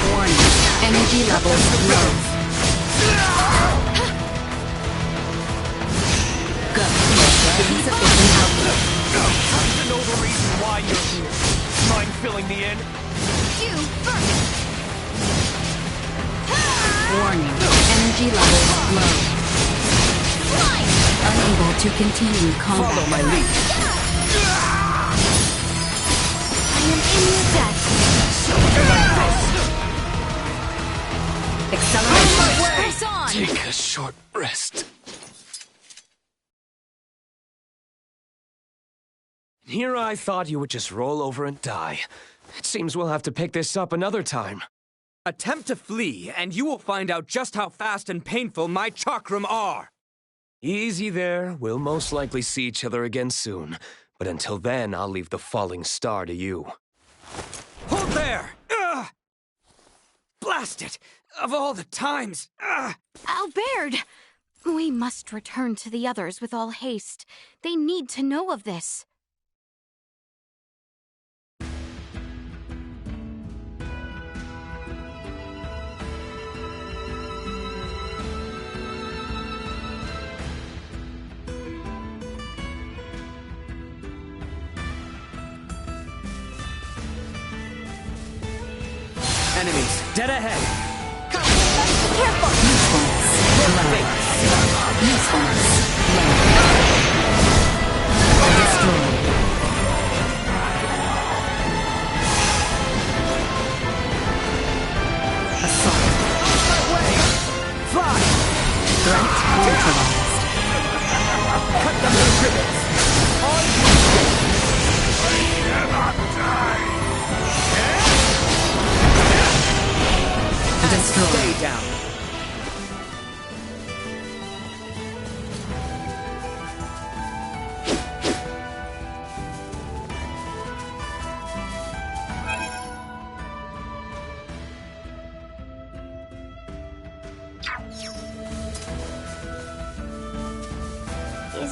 Warning. Energy levels low. Go. Insufficient output. How to know the reason why you're here? Mind filling me in? You first. Warning. Energy levels low. Unable to continue combat. Follow my lead. I am in your debt. Acceleration. Press on. Take a short rest. Here I thought you would just roll over and die. It seems we'll have to pick this up another time. Attempt to flee, and you will find out just how fast and painful my chakram are. Easy there. We'll most likely see each other again soon. But until then, I'll leave the falling star to you. Hold there! Ugh! Blast it! Of all the times! Ugh! Albert! We must return to the others with all haste. They need to know of this. Enemies, dead ahead! Careful. Usefulness. Destroyed. Assault. Fly! Threat neutralized. Cut them to ribbons! On you! I cannot die! Destroyed. Stay down.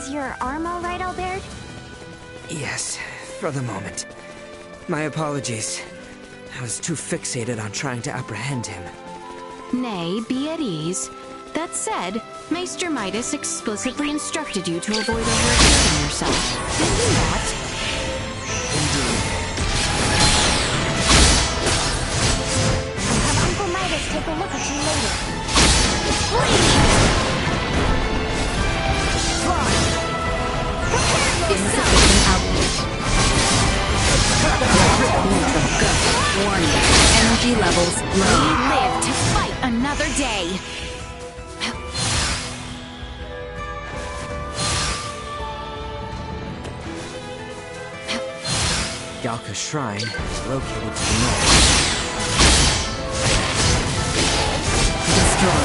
Is your arm all right, Albert? Yes, for the moment. My apologies. I was too fixated on trying to apprehend him. Nay, be at ease. That said, Maester Midas explicitly instructed you to avoid overexerting yourself. Did he not? Indeed. I'll have Uncle Midas take a look at you later. Insufficient output. Warning. Energy levels low. We live to fight another day. Galka's shrine is located to the north. Destroy.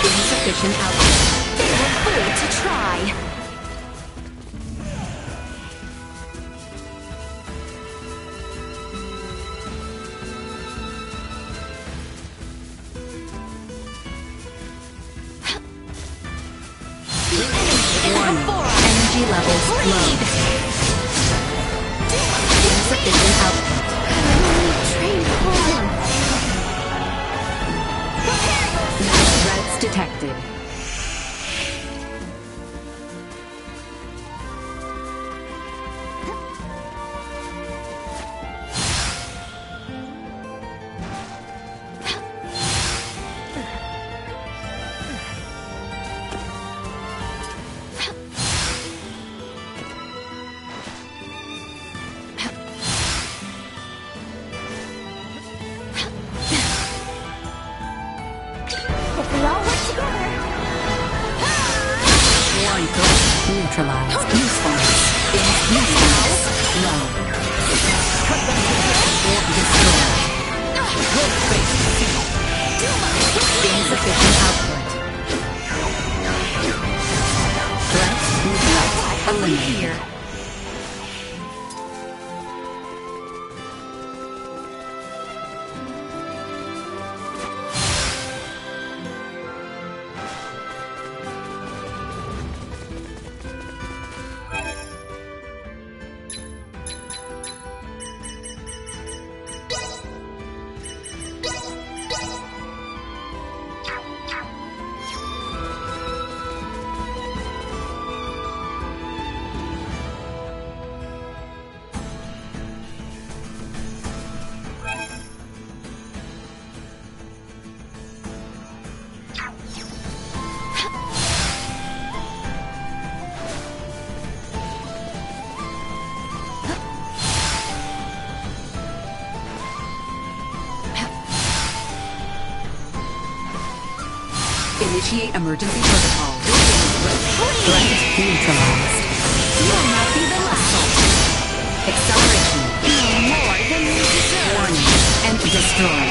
Insufficient output. They were fool to try. Energy levels low. Insufficient output. Threats detected. Neutralized. Usefulness. Usefulness. Low. Destroy. Insufficient output. Threat. Eliminated. Initiate emergency protocol. Threat neutralized. You will not be the last. Acceleration. No more than you deserve. Warning. And destroy.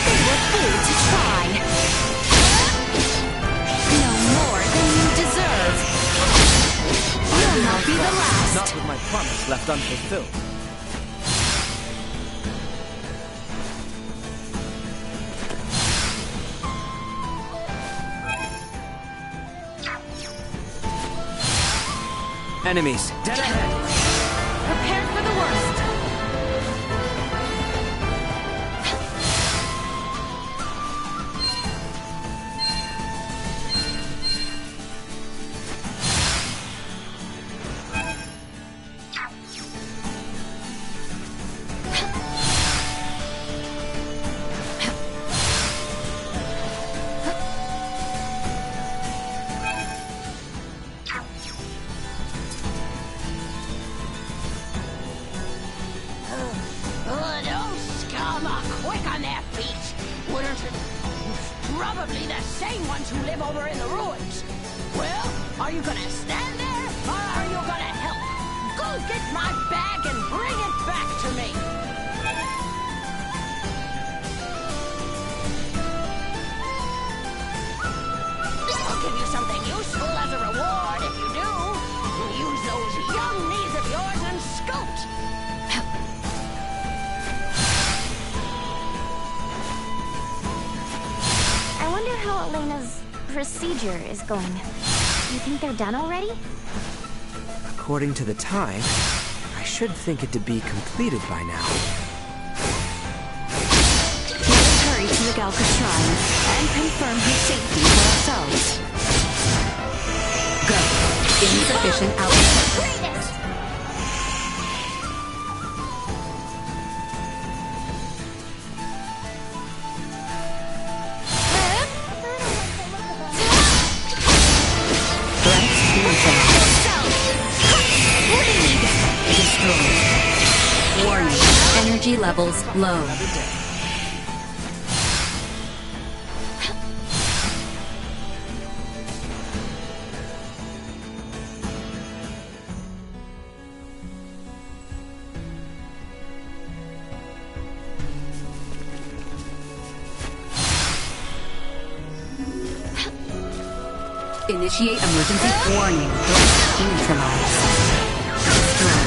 They were fool to try. No more than you deserve. You'll not be the last. Not with my promise left unfulfilled. Enemies, dead ahead! Prepare for the worst. Probably the same ones who live over in the ruins. Well, are you gonna stand there, or are you gonna help? Go get my bag and bring it back to me! I'll give you something useful as a reward if you do. Use those young knees of yours and scoot! procedure is going? You think they're done already? According to the time, I should think it to be completed by now. Let us hurry to the Galka Shrine and confirm her safety for ourselves. Go. Insufficient output. Destroyed. Warning. Energy levels low. Initiate emergency warning. Neutralize. Destroy.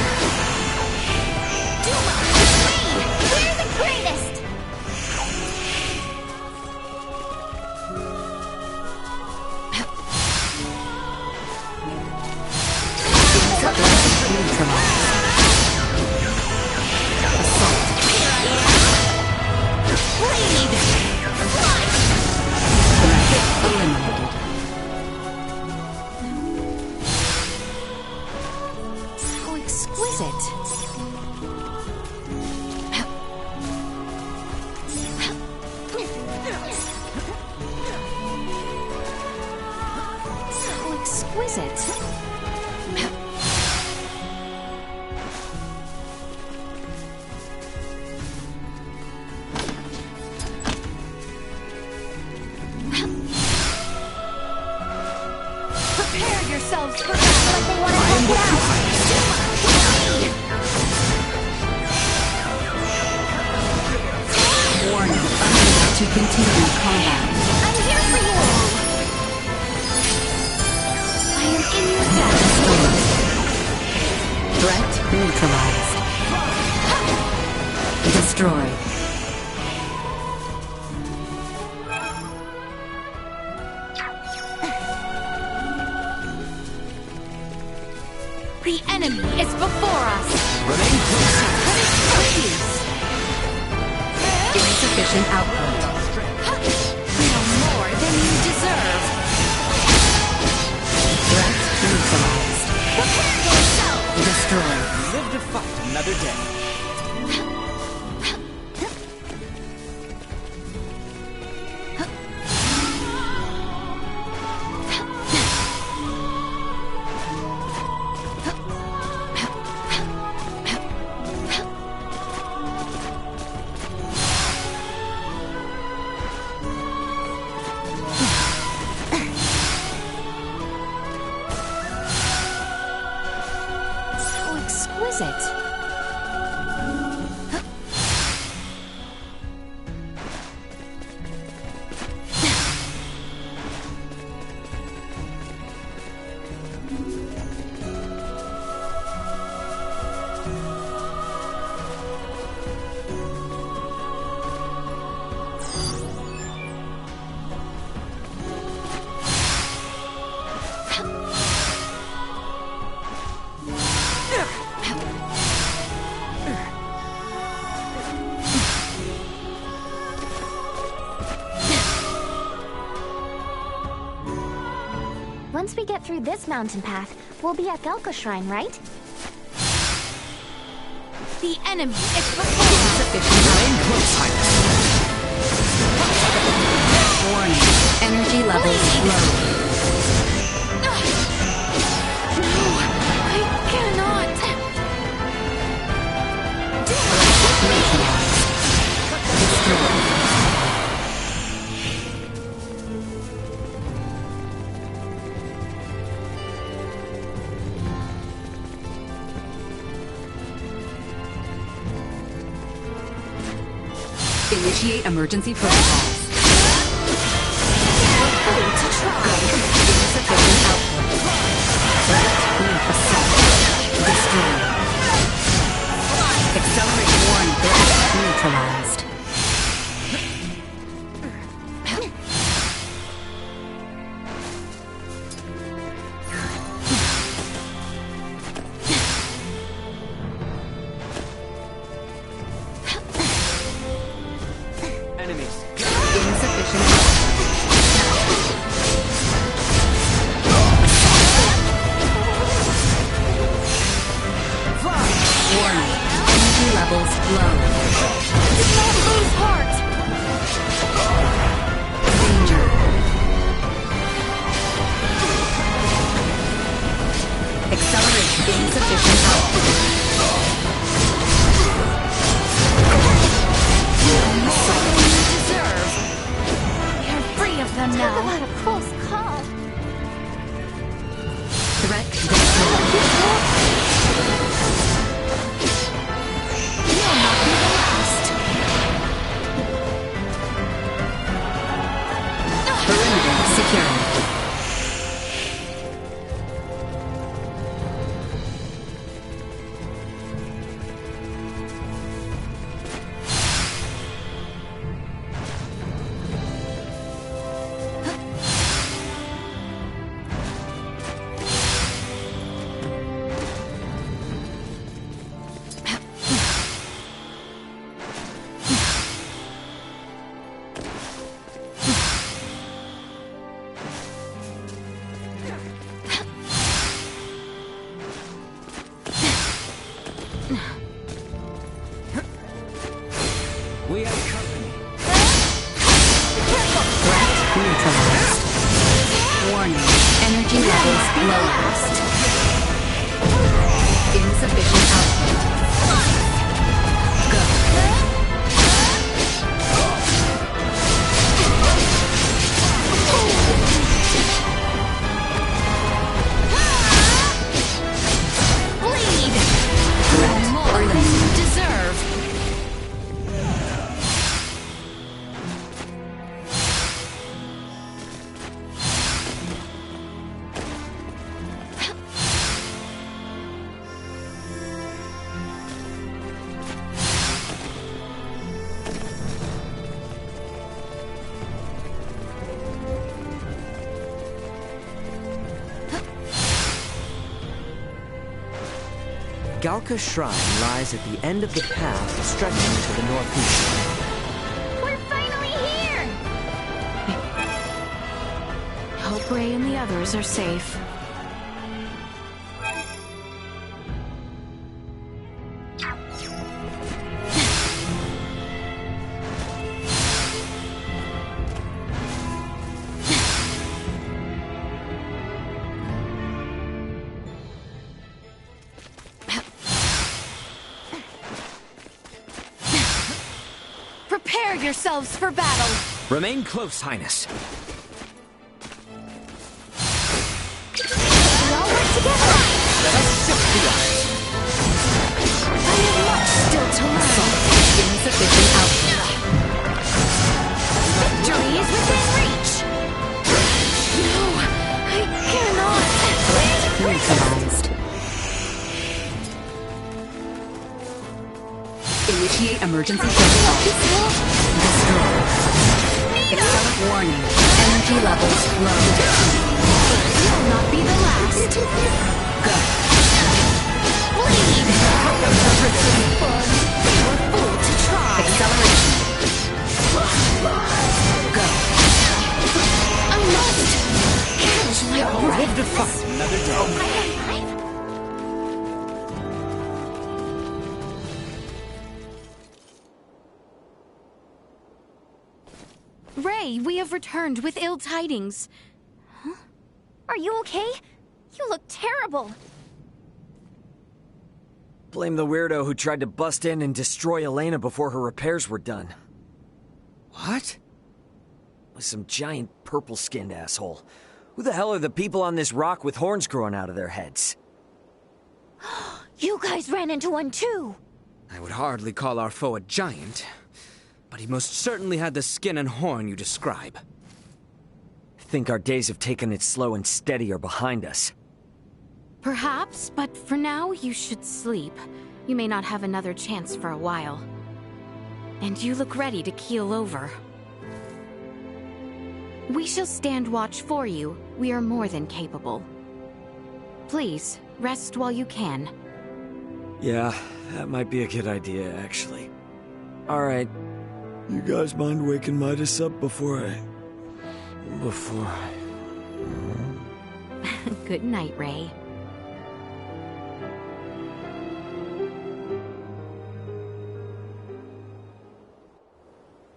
We're the greatest! So exquisite. So exquisite. Prepare yourselves for battle. They want to help you out. Warning. Unable to continue combat. I'm here for you! I am in your debt. Threat neutralized. Destroyed. The enemy is before us. Remain close. Insufficient output. No more than you deserve. Threat neutralized. Prepare yourself! Destroyed. Live to fight another day. So exquisite. Once we get through this mountain path, we'll be at Galka Shrine, right? The enemy is before us. Remain close, Highness. Warning. Energy levels low. No, I cannot. Destroyed. Initiate emergency protocols. To try. Insufficient output. Threat assault. Destroyed. Accelerate warning. Threat neutralized. low. Did not lose heart! Danger. Acceleration. Insufficient output. You deserve. You're free of them now. Talk about a close call. Threat destroyed. You'll not be the last. Perimeter secured. We have company. Threat neutralized. Warning. Energy levels lowest. Insufficient output. Go. Bleed! Threat More than you deserve. Galka's shrine lies at the end of the path stretching to the northeast. We're finally here! Hope Ray and the others are safe. Prepare yourselves for battle. Remain close, Highness. We all work together. Let us sift the odds. I have much still to learn. Insufficient output. Victory is within reach. No, I cannot. Neutralized. Initiate emergency protocol. Destroy. Accelerate warning. Energy levels low. You'll not be the last. Go. Bleed! They were fooled to try. Acceleration. Go. I must catch my breath. Live to fight another day. Ray, we have returned with ill tidings. Are you okay? You look terrible. Blame the weirdo who tried to bust in and destroy Elena before her repairs were done. What? Was some giant purple-skinned asshole. Who the hell are the people on this rock with horns growing out of their heads? You guys ran into one too. I would hardly call our foe a giant, but he most certainly had the skin and horn you describe. Think our days of taking it slow and steady are behind us. Perhaps, but for now, you should sleep. You may not have another chance for a while. And you look ready to keel over. We shall stand watch for you. We are more than capable. Please, rest while you can. Yeah, that might be a good idea, actually. Alright. You guys mind waking Midas up before I... Good night, Ray.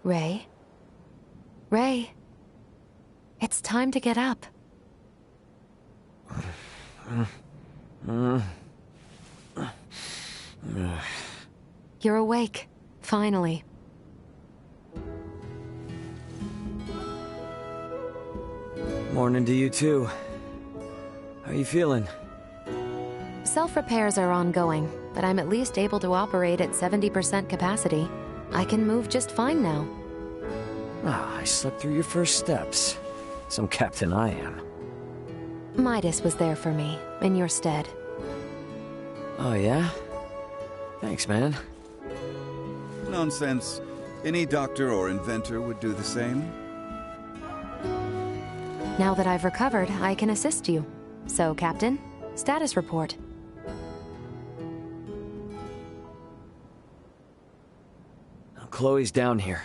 Ray? Ray? It's time to get up. You're awake, finally. Morning to you too. How are you feeling? Self-repairs are ongoing, but I'm at least able to operate at 70% capacity. I can move just fine now. I slept through your first steps. Some captain I am. Midas was there for me, in your stead. Oh yeah? Thanks, man. Nonsense. Any doctor or inventor would do the same. Now that I've recovered, I can assist you. So, Captain, status report. Chloe's down here.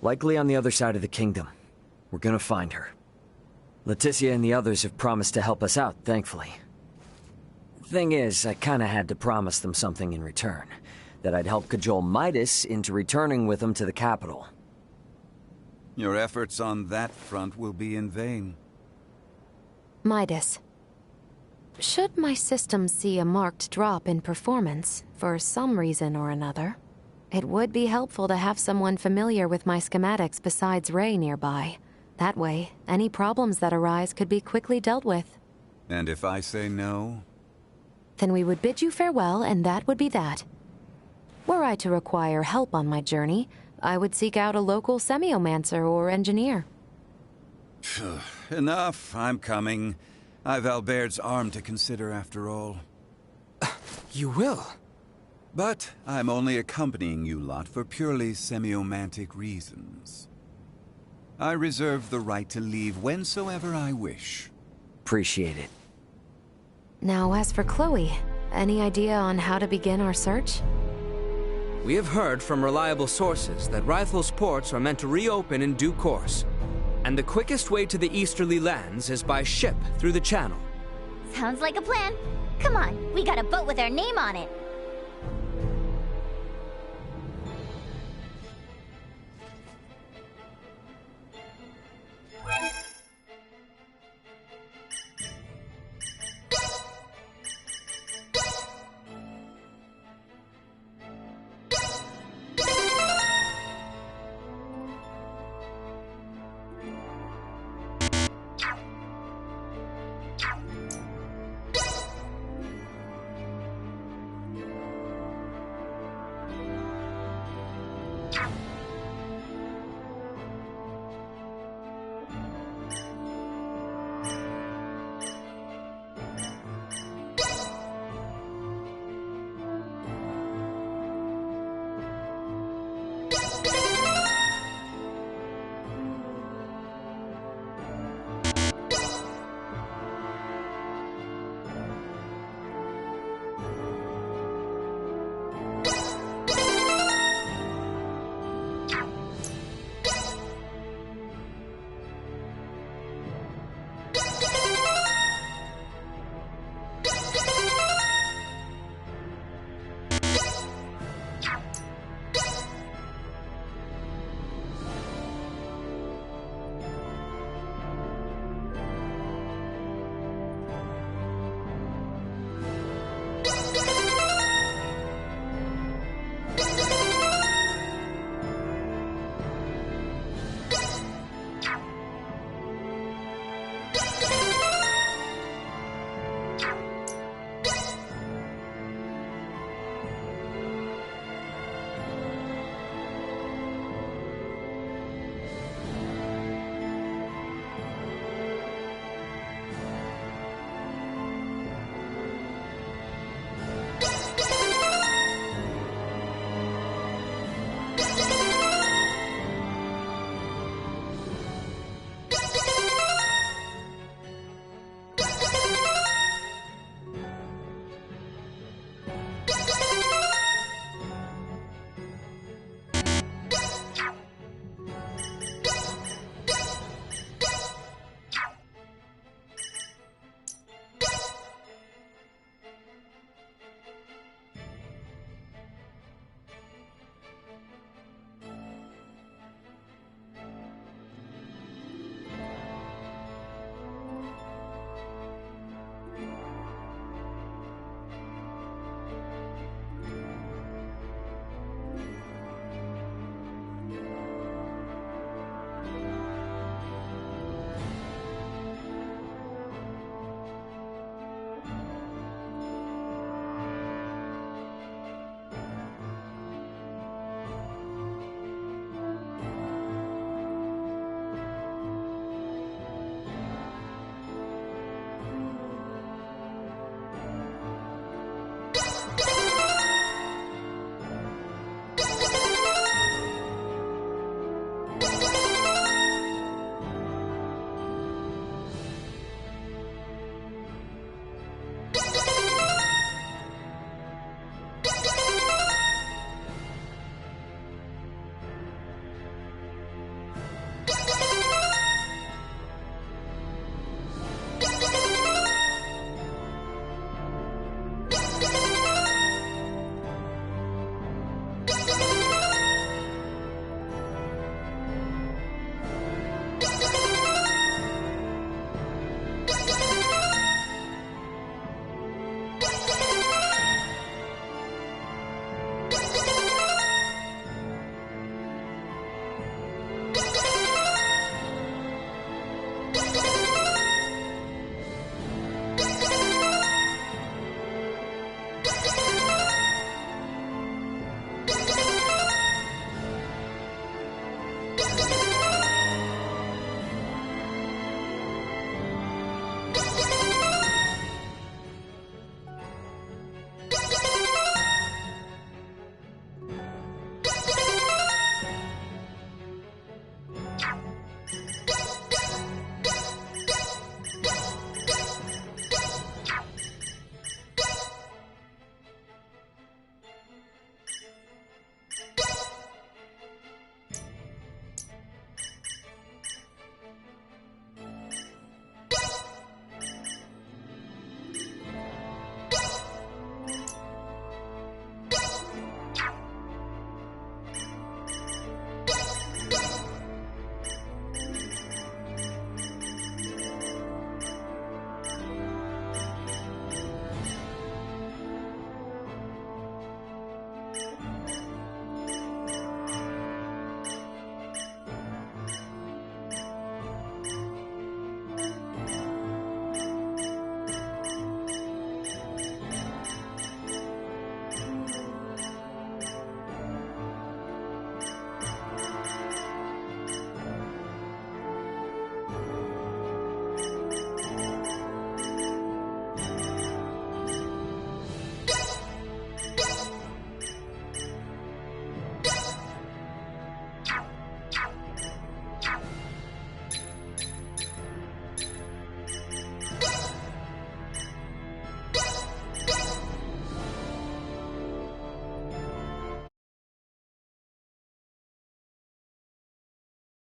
Likely on the other side of the kingdom. We're gonna find her. Leticia and the others have promised to help us out, thankfully. Thing is, I kinda had to promise them something in return. That I'd help cajole Midas into returning with them to the capital. Your efforts on that front will be in vain. Midas. Should my system see a marked drop in performance, for some reason or another, it would be helpful to have someone familiar with my schematics besides Ray nearby. That way, any problems that arise could be quickly dealt with. And if I say no? Then we would bid you farewell, and that would be that. Were I to require help on my journey, I would seek out a local semiomancer or engineer. Enough, I'm coming. I've Albert's arm to consider after all. You will? But I'm only accompanying you lot for purely semiomantic reasons. I reserve the right to leave whensoever I wish. Appreciate it. Now, as for Chloe, any idea on how to begin our search? We have heard from reliable sources that Rythel's ports are meant to reopen in due course. And the quickest way to the easterly lands is by ship through the channel. Sounds like a plan. Come on, we got a boat with our name on it.